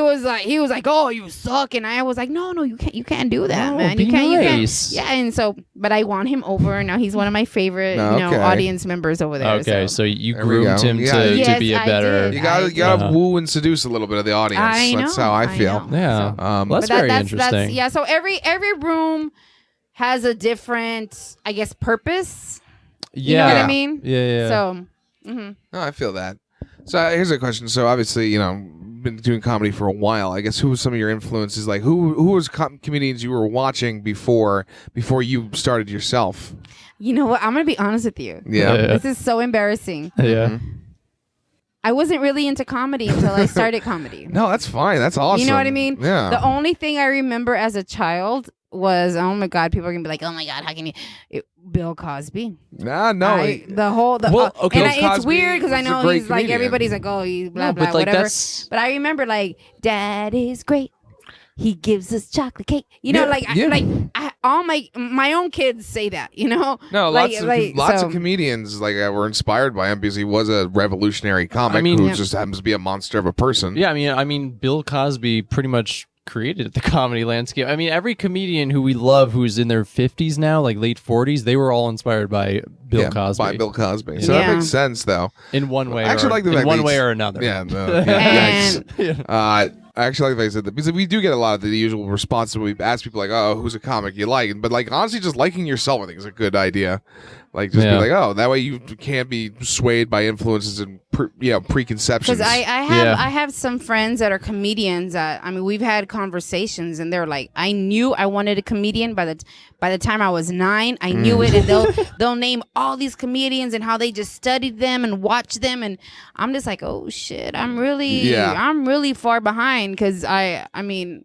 was like, "Oh, you suck," and I was like, "No, you can't do that, No, man. be You can't." nice. Yeah, and so, but I want him over, and now he's one of my favorite, Okay. audience members over there. Okay, so you There we groomed go. him Yeah. to Yes, be a I better. did. You gotta Uh-huh. woo and seduce a little bit of the audience. I That's know, how I I feel. know. Yeah. Um, Well, that's very interesting. Yeah, so every room has a different, I guess, purpose. You know what I mean? Yeah. So, No, I feel that. So here's a question. So obviously, been doing comedy for a while. I guess who was some of your influences? Like who was comedians you were watching before you started yourself? You know what? I'm gonna be honest with you. Yeah. This is so embarrassing. Yeah. I wasn't really into comedy until I started comedy. No, that's fine. That's awesome. You know what I mean? Yeah. The only thing I remember as a child was, oh my God, people are gonna be like, oh my God, how can you? Bill Cosby. No. Well, okay. Bill It's weird because I was a know great he's like comedian. everybody's like, oh, he's blah No, blah but like whatever. that's But I remember like, Dad is great. He gives us chocolate cake. You know, all my own kids say that. You know. No, Like- lots like, so- of comedians were inspired by him because he was a revolutionary comic who just happens to be a monster of a person. Yeah, I mean, Bill Cosby pretty much created the comedy landscape. I mean, every comedian who we love who's in their 50s now, like late 40s, they were all inspired by Bill Cosby. By Bill Cosby. So Yeah. that makes sense, though. In one way, I actually like the in fact one that way he's- or another. Yeah. And- Yikes. I actually like the fact that because we do get a lot of the usual responses when we ask people like, "Oh, who's a comic you like?" But like honestly, just liking yourself, I think, is a good idea. Like just be Yeah. like, "Oh, that way you can't be swayed by influences and preconceptions." Because I have some friends that are comedians that, I mean, we've had conversations and they're like, I knew I wanted a comedian by the time I was 9. I knew it, and they'll name all these comedians and how they just studied them and watched them, and I'm just like, oh shit, I'm really far behind because I mean.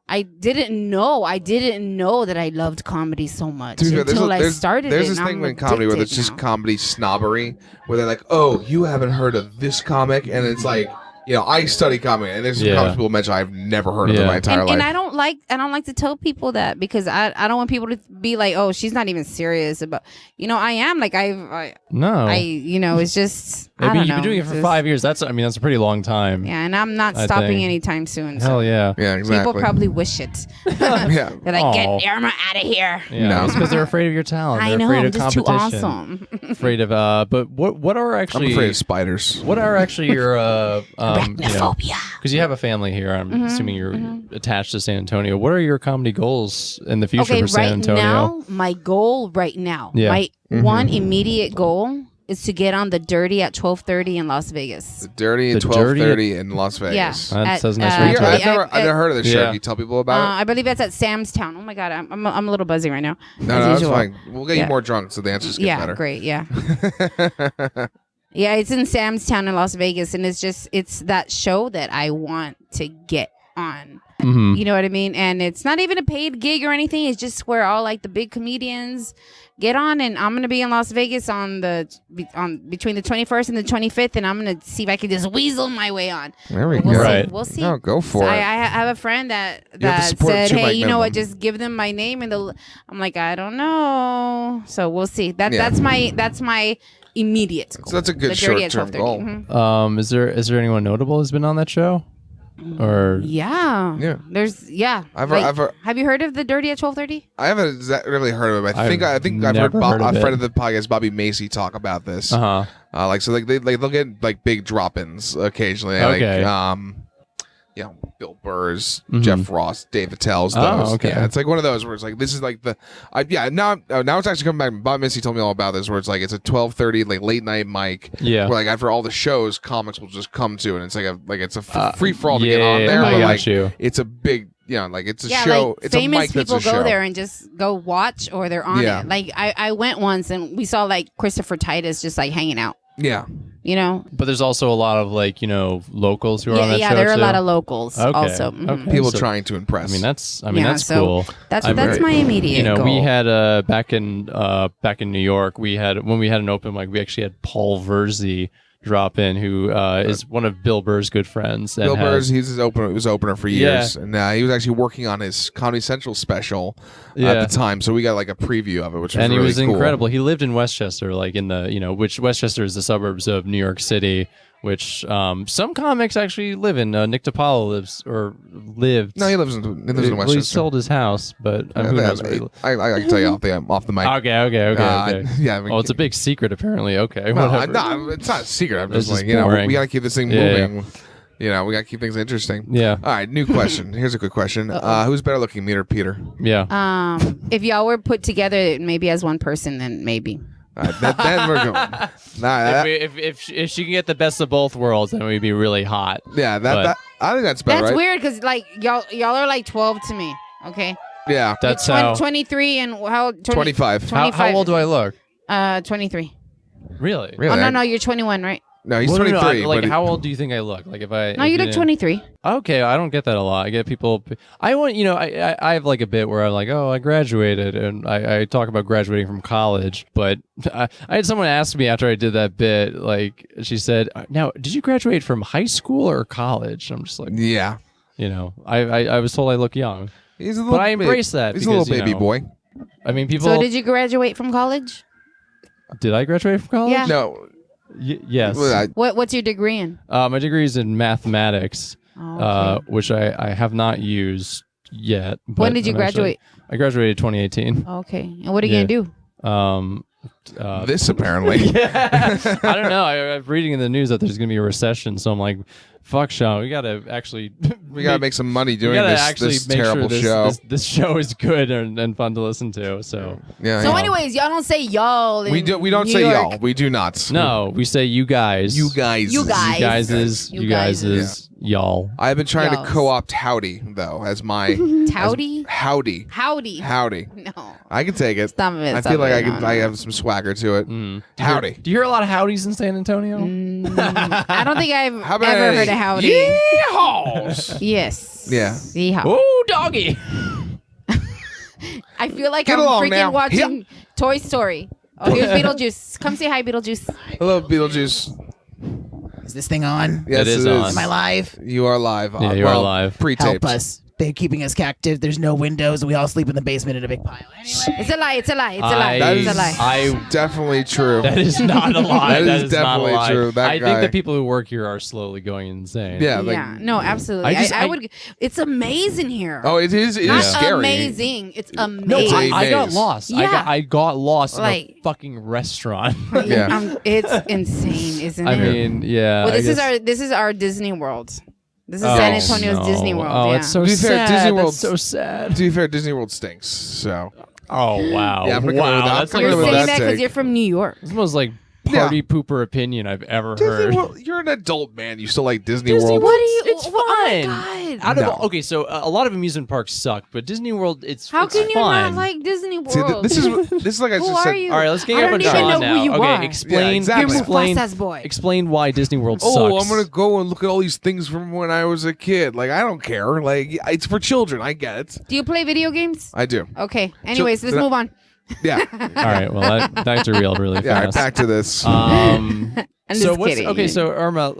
I didn't know that I loved comedy so much To be fair, until I started there's it. this and thing I'm in comedy where addicted it's just now. comedy snobbery, where they're like, "Oh, you haven't heard of this comic," and it's like, I study comedy, and there's some comics people mention I've never heard of in my entire life. And I don't like to tell people that because I don't want people to be like, oh, she's not even serious about. I am like No. it's just. I Maybe don't you've been know, doing it it's for just- 5 years. That's a pretty long time. Yeah, and I'm not I stopping think. anytime soon. Hell So yeah. Yeah, exactly. people probably wish it. yeah. They're like, Aw. get Irma out of here. Yeah, No. it's because they're afraid of your talent. I They're know, afraid I'm of just too competition. awesome. Afraid of but what are I'm actually afraid of spiders. what are actually your Arachnophobia. because you have a family here. I'm assuming you're attached to San Antonio. What are your comedy goals in the future Okay, for San right Antonio? now, my goal right now, Yeah. my one immediate goal is to get on the Dirty at 12:30 in Las Vegas. Dirty The at Dirty 12:30 in Las Vegas. That At, says nice uh, range. Yeah, Right. I've never heard of this show. Yeah. Can you tell people about I believe that's at Sam's Town. Oh my God, I'm a little buzzy right now. it? No, as that's usual. fine. We'll get you Yeah. more drunk, so the answers get Yeah, better. great. Yeah. Yeah, it's in Sam's Town in Las Vegas, and it's that show that I want to get on. Mhm. You know what I mean? And it's not even a paid gig or anything. It's just where all like the big comedians get on, and I'm gonna be in Las Vegas on between the 21st and the 25th, and I'm gonna see if I can just weasel my way on. There we We'll go. Right. see. We'll see. No, go for So it. I have a friend that You have to support said, two "Hey, mic you know what? minimum. Just give them my name." And I'm like, I don't know. So we'll see. Yeah. That's my immediate goal. So that's a good The Dirty at short-term 12:30. goal. Mhm. Is there anyone notable who's been on that show? Or Yeah. Yeah. There's I've Like, heard- have you heard of the Dirty at 12:30? I haven't really heard of it. I think I've heard, never heard of a it. friend of the podcast, Bobby Macy, talk about this. they'll They'll get like big drop-ins occasionally. Okay. Like, Bill Burr's, Jeff Ross, Dave Attell's. Oh, Those. okay. Yeah, it's like one of those where it's like this is like now it's actually coming back. Bob Macy told me all about this, where it's like it's a 12:30 like late night mic. Yeah. Where like after all the shows, comics will just come to, and it's it's a free for all to get yeah, on there. I but got like you. it's a big it's a Yeah, show. like It's a famous mic that's people a show. go there and just go watch, or they're on Yeah. it. Like I went once and we saw like Christopher Titus just like hanging out. Yeah. You know. But there's also a lot of locals who are on that Yeah, show there are a too? lot of locals Okay. also. Mhm. Okay. People So- trying to impress. I mean that's Yeah, so cool. That's I'm that's very- my immediate goal. we had back in New York, when we had an open mic, we actually had Paul Verzi drop in, who is one of Bill Burr's good friends. And Bill Burr's, has- he was opener for years, and he was actually working on his Comedy Central special at the time. So we got like a preview of it, which was and really he was cool. incredible. He lived in Westchester, like in the which Westchester is the suburbs of New York City, which some comics actually live in. Nick DiPaolo lived. No, he lives in Well, he Westchester. sold his house, but who knows where he lives. I can tell you off the mic. Okay. Yeah, I mean, Oh, it's a big secret, apparently. Okay, no, whatever. no, it's not a secret. I'm It's just like just boring. we got to keep this thing Yeah, moving. We got to keep things interesting. Yeah, All right, new question. Here's a good question. Who's better looking, me or Peter? yeah. If y'all were put together maybe as one person, then maybe. Then we're going. Nah, that, If she can get the best of both worlds, then we'd be really hot. yeah, But- that I think that's better, That's right? weird because like y'all are like 12 to me. Okay. Yeah, That's Twen- how. 23 and how 25. How old do I look? 23. Really? Really? Oh no, you're 21, right? No, he's Well, no, 23. no, like, but how old do you think I look? Like, if I. No, if you look didn't- 23. Okay, I don't get that a lot. I get people. I want, I have like a bit where I'm like, oh, I graduated, and I talk about graduating from college. But I had someone ask me after I did that bit, like, she said, "Now, did you graduate from high school or college?" I'm just like, yeah, I was told I look young, he's a little. but I embrace that. He's because, a little baby boy. I mean, people. So did you graduate from college? Did I graduate from college? Yeah. No, Yes. well, What's your degree in? My degree is in mathematics, Oh, okay. which I have not used yet. But When did you I'm actually- graduate? I graduated 2018. Okay. And what are you Yeah. gonna do? this apparently. I don't know. I'm reading in the news that there's going to be a recession, so I'm like, fuck, Sean, we got to actually We gotta make some money we doing gotta this, actually this make terrible sure show. This show is good and fun to listen to. So Yeah. So, yeah. anyways, y'all don't say y'all. we don't New say York. y'all. We do not. no, we say you guys. You guys. You guys. You guys is You you guys guys. is y'all. I've been trying Y'alls. to co-opt howdy though as my Howdy. howdy. Howdy. Howdy. No. I can take it. Stop it. I stop feel like it. I can. No, I no. have some swagger to it. Mm. Howdy. Do you hear a lot of howdies in San Antonio? I don't think I've How about ever a heard of howdy. yeehaws? Yes. Yeah. Yeehaw. Oh, doggy! I feel like Get I'm along freaking now. watching Toy Story. Oh, here's Beetlejuice. Come say hi, Beetlejuice. Hello, Beetlejuice. Is this thing on? Yes, It is it on. is. Am I live? You are live. Yeah, you are live. Pre-taped. Help us. They're keeping us captive. There's no windows. We all sleep in the basement in a big pile. Anyway. It's a lie. It's a lie. It's a lie. That It's is a lie. I definitely true. That is not a lie. That is not definitely a lie. true. That I guy- think the people who work here are slowly going insane. Yeah. Like, Yeah. No, absolutely. I I would. It's amazing here. Oh, it is. It Not is scary. amazing. It's amazing. No, It's a I got maze. lost. Yeah. I got lost in Like- a fucking restaurant. Yeah. It's insane, isn't I it? mean, yeah. Well, I this is our Disney World. This is Oh, San Antonio's no. Disney World. Oh, yeah. it's so To be fair, sad. Disney That's World's- so sad. To be fair, Disney World stinks. So Oh wow. Yeah, I'm not gonna go with wow. that. That's I'm like not You're gonna go with saying that that because take. you're from New York. the most like Yeah. party pooper opinion I've ever Disney heard. World. You're an adult man. You still like Disney, Disney World. What do you? It's Oh my fun. God. Out of No. okay, so a lot of amusement parks suck, but Disney World, it's How it's can you fun. not like Disney World? See, this is like I Who just are said. you? All right, let's get I up don't on even Sean know now. who you okay, are. explain. Yeah, exactly. You're Explain. Mufasa's boy. Explain why Disney World Oh, sucks. I'm gonna go and look at all these things from when I was a kid. Like I don't care. Like it's for children. I get it. Do you play video games? I do. Okay. Anyways, let's move on. Yeah. All right, well, that derailed really Yeah. All right, fast. back to this. Um, I'm so just what's kidding. okay? So Irma,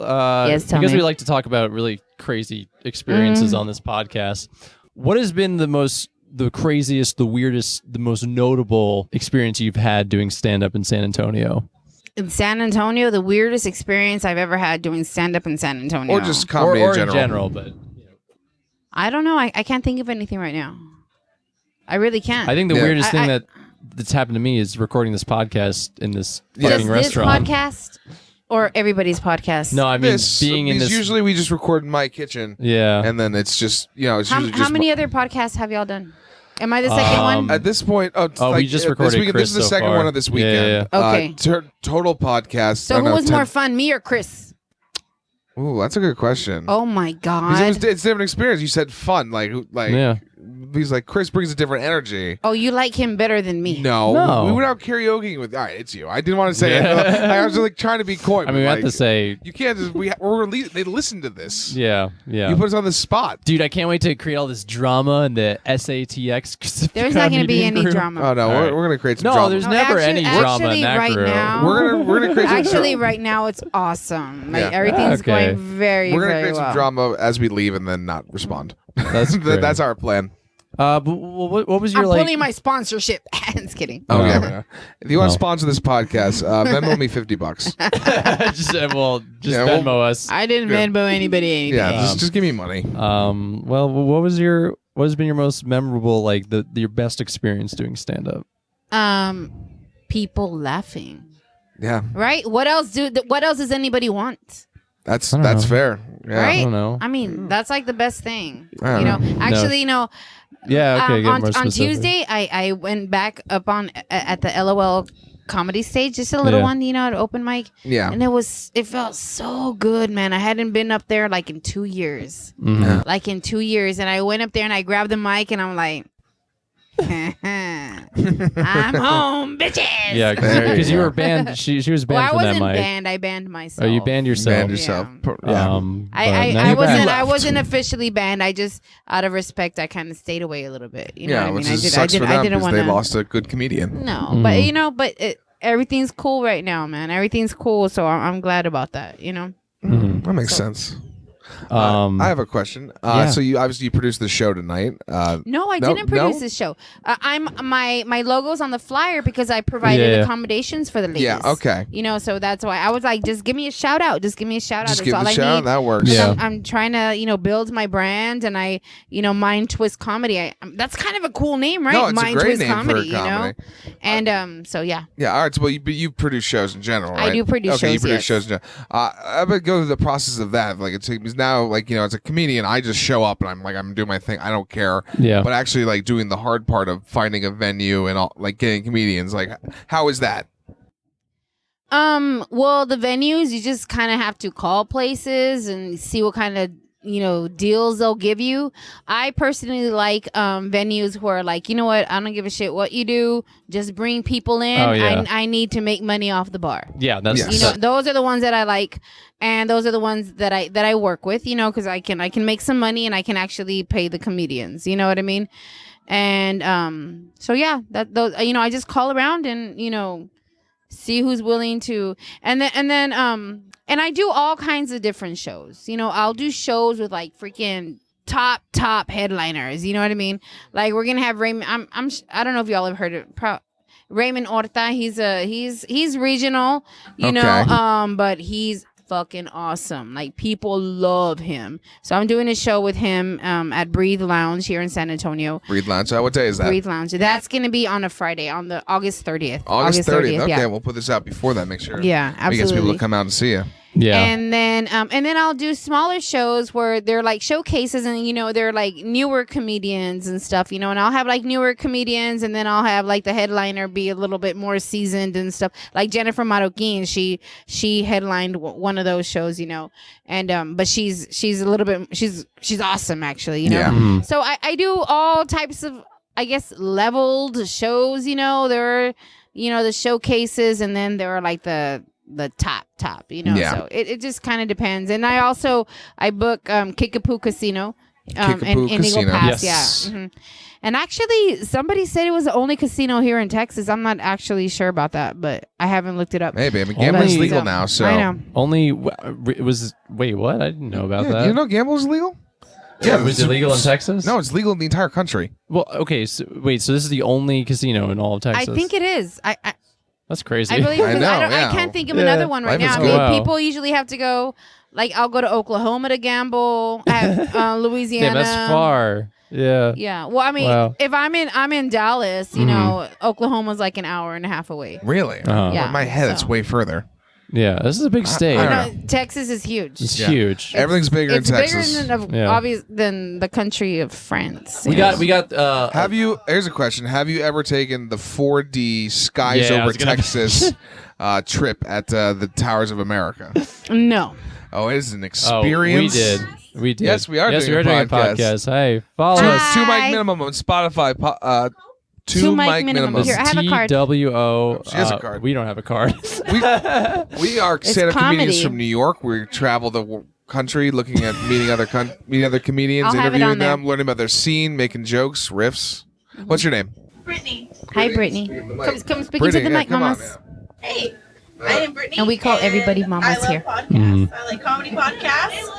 Yes, tell because me. we like to talk about really crazy experiences on this podcast. What has been the craziest, the weirdest, the most notable experience you've had doing stand up in San Antonio? In San Antonio, the weirdest experience I've ever had doing stand up in San Antonio. or just comedy or in general. but I don't know. I can't think of anything right now. I really can't. I think the Yeah. weirdest thing I- that's happened to me is recording this podcast in this Yeah. fucking Just restaurant. this podcast or everybody's podcast? No, I mean This being in these this. usually we just record in my kitchen, Yeah. and then it's just it's How, usually how just many other podcasts have y'all done? Am I the second one? At this point, it's Oh, we like, just this recorded weekend. Chris This is the so second far. one of this Yeah, weekend. yeah, Okay. Total podcast. So who was more fun, me or Chris? Ooh, that's a good question. Oh my 'Cause god! it's a different experience. You said fun, like Yeah. He's like Chris brings a different energy. Oh, you like him better than me? No. we went out karaokeing with. All right, it's you. I didn't want to say it. Yeah. I was like trying to be coy. I but, mean, we have like, to say, you can't just. They listen to this. yeah. You put us on the spot. Dude, I can't wait to create all this drama in the SATX. There's not going to be comedian any group. drama. Oh no, All right. we're gonna create some No, drama. there's never any drama in actually, that right group. now, We're gonna create some actually, drama. right now, it's awesome. Like Yeah. everything's Okay. going very, We're gonna very create well. some drama as we leave and then not respond. That's great. That's our plan. But what was your I'm like? pulling my sponsorship. Just kidding. Oh Oh. yeah. If you want Oh. to sponsor this podcast, Venmo me $50. just Yeah, Venmo well- us. I didn't Good. Venmo anybody anything. Yeah, just give me money. Well, what has been your most memorable, like your best experience doing stand up? People laughing. Yeah, Right? What else does anybody want? that's I don't know. fair. Yeah. Right? I don't know. I mean, that's like the best thing. I You don't know, actually, you know, Yeah, okay, get on more specific. Tuesday, I went back up at the LOL comedy stage, just a little one, at open mic. Yeah. And it felt so good, man. I hadn't been up there like in 2 years. Mhm. Like in 2 years. And I went up there and I grabbed the mic and I'm like, I'm home, bitches. Yeah, because you were banned. She was banned Well, I from that wasn't mic. banned. I banned myself. Oh, you banned yourself. Banned yourself. Yeah. Yeah. But now you're back. I wasn't officially banned. I just, out of respect, I kind of stayed away a little bit. You know what I mean? which I sucks for them didn't because want they to. lost a good comedian. No, Mhm. but everything's cool right now, man. Everything's cool, so I'm glad about that. Mhm. That makes sense. Um, I have a question. yeah. So you obviously produced the show tonight. No, I No, didn't produce no? this show. My logo's on the flyer because I provided Yeah. accommodations for the ladies. Yeah, okay. So that's why I was like, just give me a shout out. Just give me a shout out. Just That's give all the I shout. need. That works. Yeah. I'm trying to, build my brand, and I, Mind Twist Comedy. That's kind of a cool name, right? No, it's Mind a great Twist name Comedy, for a comedy. And so yeah. Yeah, all right. So, well, you produce shows in general, right? I do produce okay, you shows, produce yes. shows in general. I would go through the process of that. Like, it takes me now, like, as a comedian, I just show up and I'm doing my thing. I don't care. Yeah. But actually, like, doing the hard part of finding a venue and all, like, getting comedians, like, how is that? Well, the venues, you just kind of have to call places and see what kind of deals they'll give you. I personally like venues where, like, you know what, I don't give a shit what you do, just bring people in. Oh, yeah. I need to make money off the bar. Yeah, that's Yes. Those are the ones that I like, and those are the ones that I work with, because I can make some money and I can actually pay the comedians, you know what I mean? And so yeah, those I just call around and see who's willing to, and then and I do all kinds of different shows. I'll do shows with like freaking top headliners. You know what I mean? Like, we're gonna have Raymond. I don't know if y'all have heard of Raymond Horta. He's regional. But he's fucking awesome. Like, people love him. So I'm doing a show with him at Breathe Lounge here in San Antonio. Breathe Lounge. What day is that? Breathe Lounge. That's gonna be on a Friday, on the August 30th. August 30th. Okay, Yeah. we'll put this out before that. Make sure. Yeah, We get people absolutely. to come out and see you. Yeah. And then I'll do smaller shows where they're like showcases, and they're like newer comedians and stuff, and I'll have like newer comedians, and then I'll have like the headliner be a little bit more seasoned and stuff. Like Jennifer Marroquin, she headlined one of those shows, and but she's a little bit she's awesome actually, Yeah. Mhm. So I do all types of, I guess, leveled shows. There are the showcases, and then there are like the top, Yeah. So it just kind of depends. And I book Kickapoo Casino in Kickapoo Eagle Casino. Pass. Yes. Yeah. And actually, somebody said it was the only casino here in Texas. I'm not actually sure about that, but I haven't looked it up. Maybe. I mean, gambling's Only- legal now, so. I know. Only it was. Wait, what? I didn't know about Yeah, that. you know gambling's legal? Was it legal in Texas? No, it's legal in the entire country. Well, okay. So, wait. So this is the only casino in all of Texas? I think it is. That's crazy. I believe I know, I yeah. can't think of Yeah. another one right Life is now. I good. mean, Wow. people usually have to go. Like, I'll go to Oklahoma to gamble. At Louisiana. Damn, that's far. Yeah. Yeah. Well, I mean, Wow. if I'm in Dallas, Oklahoma's like an hour and a half away. Really? Uh-huh. Yeah, In my head, it's so. way further. Yeah. This is a big state. I don't know. Texas is huge. It's Yeah. huge. Everything's bigger It's in Texas. bigger than Yeah. than the country of France. We got. Have you? Here's a question. Have you ever taken the 4D skies Yeah, I over was gonna- Texas trip at the Towers of America? No. Oh, it is an Oh, experience. we did. Yes, we are Yes, doing we a are doing a podcast. podcast. Hey, follow Two, us. two Hi. mic minimum on Spotify. Two mic minimum. Here, I have a card. TWO. She has a card. We don't have a card. We are stand-up comedians comedy. from New York. We travel the country, looking at meeting other comedians, I'll have it interviewing on there. them, learning about their scene, making jokes, riffs. What's your name? Brittany. Hi, Brittany. Come speak into the mic, come on, mamas. Hey, I am Brittany. And we call everybody mamas I love here. podcasts. Mhm. I like comedy podcasts.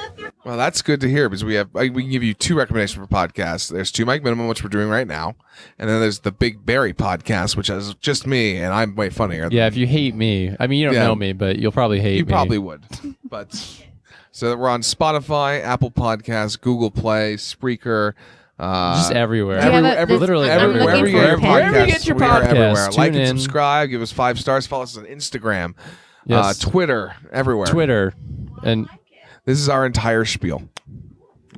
Well, that's good to hear because we can give you two recommendations for podcasts. There's Two Mic Minimum, which we're doing right now, and then there's the Big Barry podcast, which is just me, and I'm way funnier. Yeah, if you hate me, I mean, you don't Yeah. know me, but you'll probably hate You me. probably would. But so we're on Spotify, Apple Podcasts, Google Play, Spreaker. Just everywhere. Do you have a- Every- literally I'm everywhere. looking Wherever you for get a your pen. Wherever you podcasts, get your we are podcasts, everywhere. tune Like and in. subscribe. Give us 5 stars. Follow us on Instagram, Yes. Twitter, everywhere. Twitter. And This is our entire spiel.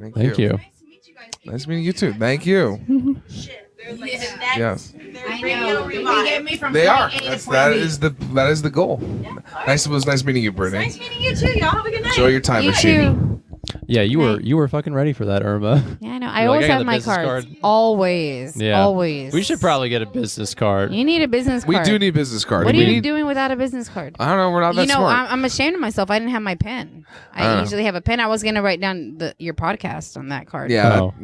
thank you. Nice to meet you guys. Nice meeting you too. Thank you. Shit. They're like the next. Yes. They're I radio know. They revive. get me from They are. point A to That's, point that B. is the goal. Nice. It was nice meeting you, Brittany. Nice meeting you too. Y'all have a good night. Enjoy your time You machine. too. Yeah, you were fucking ready for that, Irma. Yeah, I know. I You're like, always I got have the my business cards. card. Always. Yeah. Always. We should probably get a business card. You need a business We card. do need business cards. What are we you need, doing without a business card? I don't know. We're not that You know, smart. I'm ashamed of myself. I didn't have my pen. I I know. usually have a pen. I was gonna write down your podcast on that card. Yeah. Oh.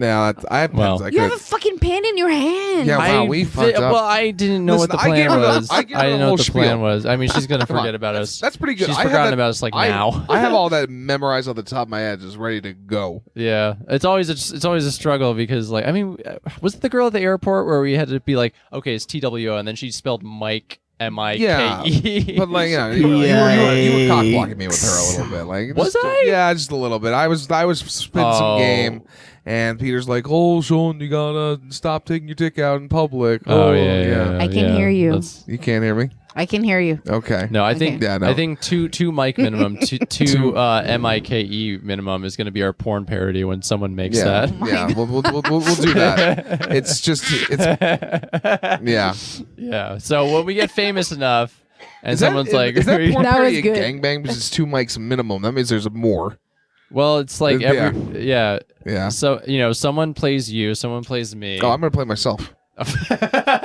I have pens. Well. I You have could. a fucking pen in your hand. Yeah, wow, we fucked up. Well, I didn't know Listen, what the I plan gave her the- was. I gave her the didn't know whole what the plan spiel. was. I mean, she's gonna Come on. forget about us. That's pretty good. She's I have forgotten that- about us now. I have all that memorized on the top of my head, just ready to go. Yeah, it's always a struggle because like I mean, was it the girl at the airport where we had to be like, okay, it's TWO, and then she spelled Mike MIKE. But like, you were cock blocking me with her a little bit. Like, Was just- I? Yeah, just a little bit. I was spitting some Oh. game, and Peter's like, "Oh, Sean, you gotta stop taking your dick out in public." Oh yeah. I can hear you. That's- You can't hear me. I can hear you. Okay. No, I Okay. think Yeah, no. I think two mic minimum, two MIKE minimum is going to be our porn parody when someone makes Yeah. that. Yeah. We'll do that. It's yeah. Yeah. So when we get famous enough, and Is that- someone's like, is that porn That party was a good. gangbang? Because it's 2 mics minimum. That means there's more. well, it's like Yeah. yeah. Yeah. So someone plays you, someone plays me. Oh, I'm gonna play myself.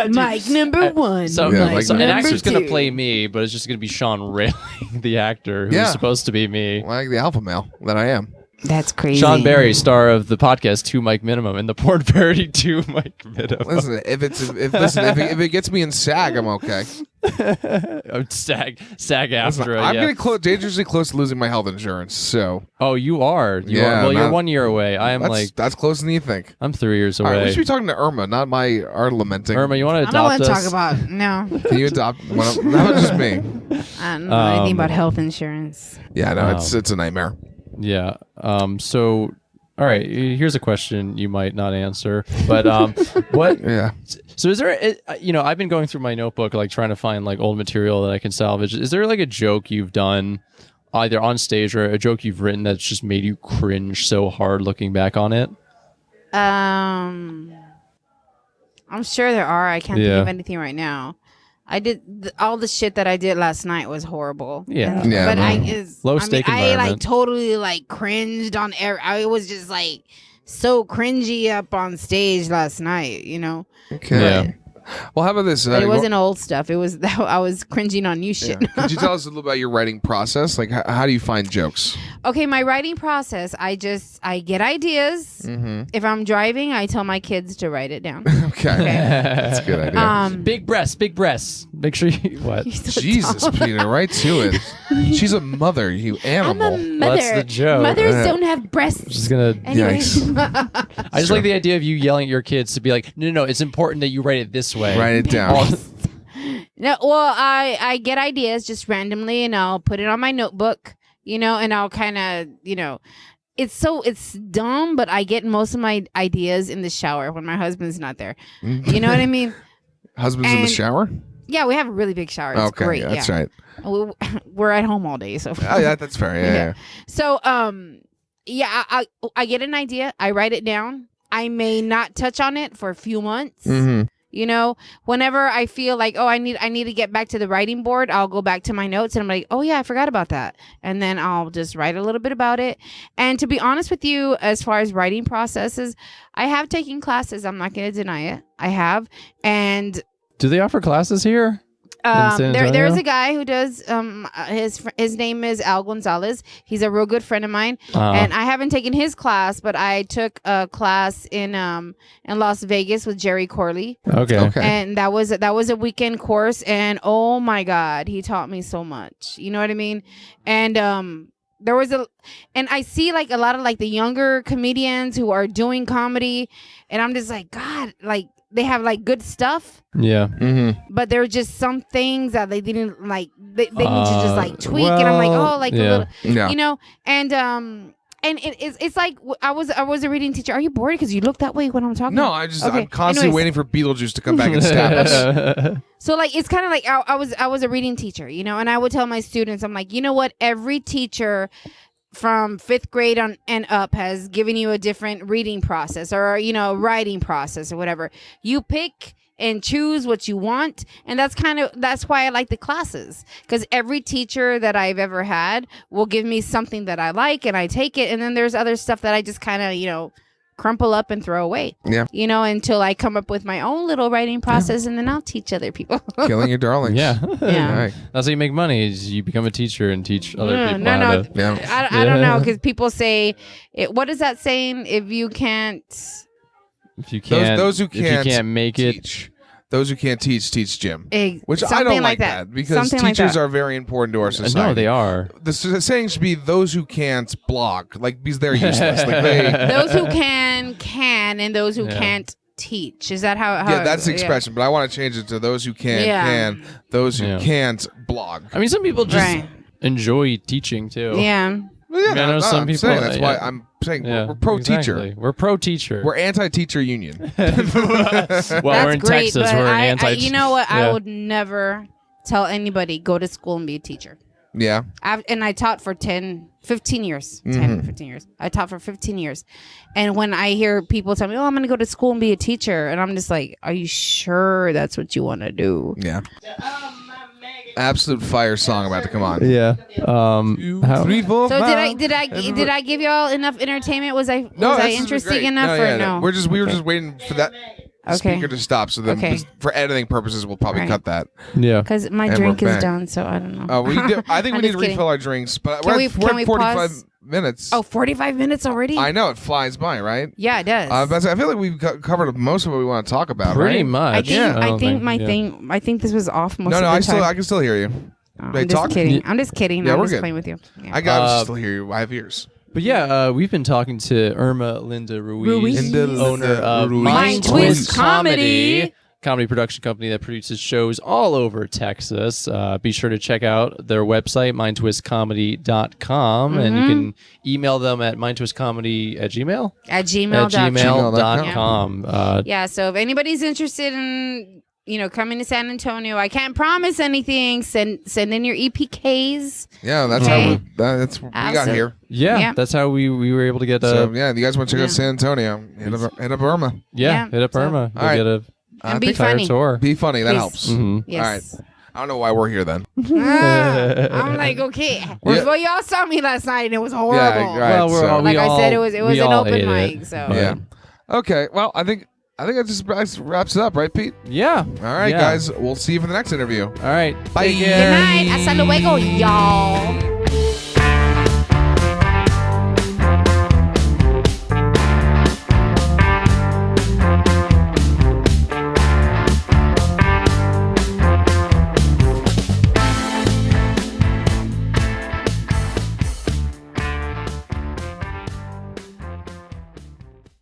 Mike number one. So, Yeah, Mike like- so an number actor's going to two. play me, but it's just going to be Sean railing the actor who's Yeah. supposed to be me. Like the alpha male that I am. That's crazy. Sean Barry, star of the podcast 2 Mic Minimum and the porn parody 2 Mic Minimum. Listen, if it gets me in SAG, I'm okay. SAG Listen, after. I'm Yeah. getting dangerously close to losing my health insurance. So Oh, you are. You Yeah, are. Well, you're not- 1 year away. I am that's closer than you think. I'm 3 years All right, we away. should be talking to Irma, not our lamenting. Irma, you want to I don't want adopt to us? talk about no. Can you adopt one? Not just me. I don't know anything about health insurance. Yeah, no, Wow. it's a nightmare. Yeah. So, all right. Here's a question you might not answer, but what? Yeah. So is there? I've been going through my notebook, like trying to find like old material that I can salvage. Is there like a joke you've done, either on stage or a joke you've written that's just made you cringe so hard looking back on it? I'm sure there are. I can't think Yeah. of anything right now. I did all the shit that I did last night was horrible. Yeah. And- Yeah, but no. Low stake I like environment. totally like cringed on air. I was just like so cringy up on stage last night. Okay. Yeah. Well, how about this? But it wasn't old stuff. It was I was cringing on new Yeah. shit. Could you tell us a little about your writing process? Like, how do you find jokes? Okay, my writing process. I get ideas. Mm-hmm. If I'm driving, I tell my kids to write it down. Okay. That's a good idea. Big breasts. Make sure you what? You're so Jesus, dumb. Peter, right to it. She's a mother, you I'm animal. a mother. that's the joke. Mothers Yeah. don't have breasts. Just gonna. Anyways. I just like the idea of you yelling at your kids to be like, no, it's important that you write it this way. Write it down. No, well, I get ideas just randomly, and I'll put it on my notebook, and I'll kind of, it's dumb, but I get most of my ideas in the shower when my husband's not there. You know what I mean? Husband's in the And- shower? Yeah, we have a really big shower. It's Okay, great. that's yeah. right. We're at home all day, so. Oh, yeah, that's fair. Yeah. So, I get an idea. I write it down. I may not touch on it for a few months. Mm-hmm. Whenever I feel like, I need to get back to the writing board, I'll go back to my notes and I'm like, oh yeah, I forgot about that. And then I'll just write a little bit about it. And to be honest with you, as far as writing processes, I have taken classes. I'm not going to deny it. I have. And Do they offer classes here? San there's Antonio? a guy who does his name is Al Gonzalez. He's a real good friend of mine, and I haven't taken his class, but I took a class in Las Vegas with Jerry Corley, Okay. and that was a weekend course, and oh my god, he taught me so much. You know what I mean? And there was and I see like a lot of like the younger comedians who are doing comedy, and I'm just like, God, like they have like good stuff. Yeah. Mm-hmm. But there are just some things that they didn't like. They need to just like tweak, and I'm like, well, oh, like yeah. a little, Yeah. and it's like I was a reading teacher. Are you bored because you look that way when I'm talking? No, Okay. I'm constantly Anyways. waiting for Beetlejuice to come back and stab us. So like it's kind of like I was a reading teacher, and I would tell my students, I'm like, you know what? Every teacher from 5th grade on and up has given you a different reading process or writing process or whatever. You pick and choose what you want, and that's why I like the classes, because every teacher that I've ever had will give me something that I like and I take it, and then there's other stuff that I just kind of crumple up and throw away. Yeah. Until I come up with my own little writing process, and then I'll teach other people. Killing your darlings. Yeah. Yeah. All right. That's how you make money. Is you become a teacher and teach other people how no. to. Yeah. I don't know, because people say, what is that saying? If you can't. If you can't, Those who if you can't can't make it, teach. Those who can't teach Jim. Which I Something don't like that. that because Something like teachers that. are very important to our society. no, they are. The saying should be those who can't blog, because they're useless. Those who can, and those who Yeah. can't teach. Is that how? Yeah, that's the expression, but I want to change it to those who can, those who Yeah. can't blog. I mean, some people just Right. enjoy teaching too. Yeah. Well, yeah, I mean, I know some I'm people- saying that's why yeah. I'm saying Yeah, we're pro-teacher. exactly. We're pro-teacher. We're anti-teacher union. well, That's we're in great, Texas. but We're an I, anti. you know what? Yeah. I would never tell anybody go to school and be a teacher. Yeah. And I taught for 15 years. 15 years. I taught for 15 years. And when I hear people tell me, I'm going to go to school and be a teacher, and I'm just like, are you sure that's what you want to do? Yeah. Absolute fire song about to come on. Yeah. 3, 4, So 5. did I give y'all enough entertainment? Was I No, was this I has been interesting great. enough or no? We were just waiting for that speaker to stop, so then Okay. for editing purposes, we'll probably Right. cut that. Yeah. Because my And drink we're is back. done, so I don't know. Oh, I think we I'm need just to kidding. refill our drinks, but Can we're we at 45 pause? minutes. Oh, 45 minutes already? I know it flies by, right? Yeah, it does. But I feel like we've covered most of what we want to talk about. Pretty right? much. I think Yeah. I think my yeah. thing. I think this was off most No, of the time. I can still hear you. Oh, They I'm just talk? kidding. I'm just kidding. Yeah, I'm we're just good. playing with you. Yeah. I can still hear you. I have ears. But yeah, we've been talking to Irma Linda Ruiz, Ruiz. owner of Ruiz. Mind Twist Comedy production company that produces shows all over Texas. Be sure to check out their website, mindtwistcomedy.com, and you can email them at mindtwistcomedy at gmail? At At gmail.com. gmail.com. Yeah, so if anybody's interested in coming to San Antonio, I can't promise anything. Send in your EPKs. Yeah, that's Okay. how that's what we got Awesome. here. Yeah, Yeah. that's how we were able to get So yeah, if you guys want to check out Yeah. San Antonio, hit up Irma. Yeah, hit up so- Irma. All right. You'll get a And be entire funny. tour. Be funny. That Please. helps. Mhm. Yes. I don't know why we're here then. I'm like, okay. Well, y'all saw me last night and it was horrible. Yeah, right. Well, we're so- all- Like we I said, all- it was we an all open ate mic. it. So But- Yeah. Okay. Well, I think that just wraps it up, right, Pete? Yeah. All right, Yeah. guys. We'll see you for the next interview. All right. Bye. Take good care. night. Hasta luego, y'all.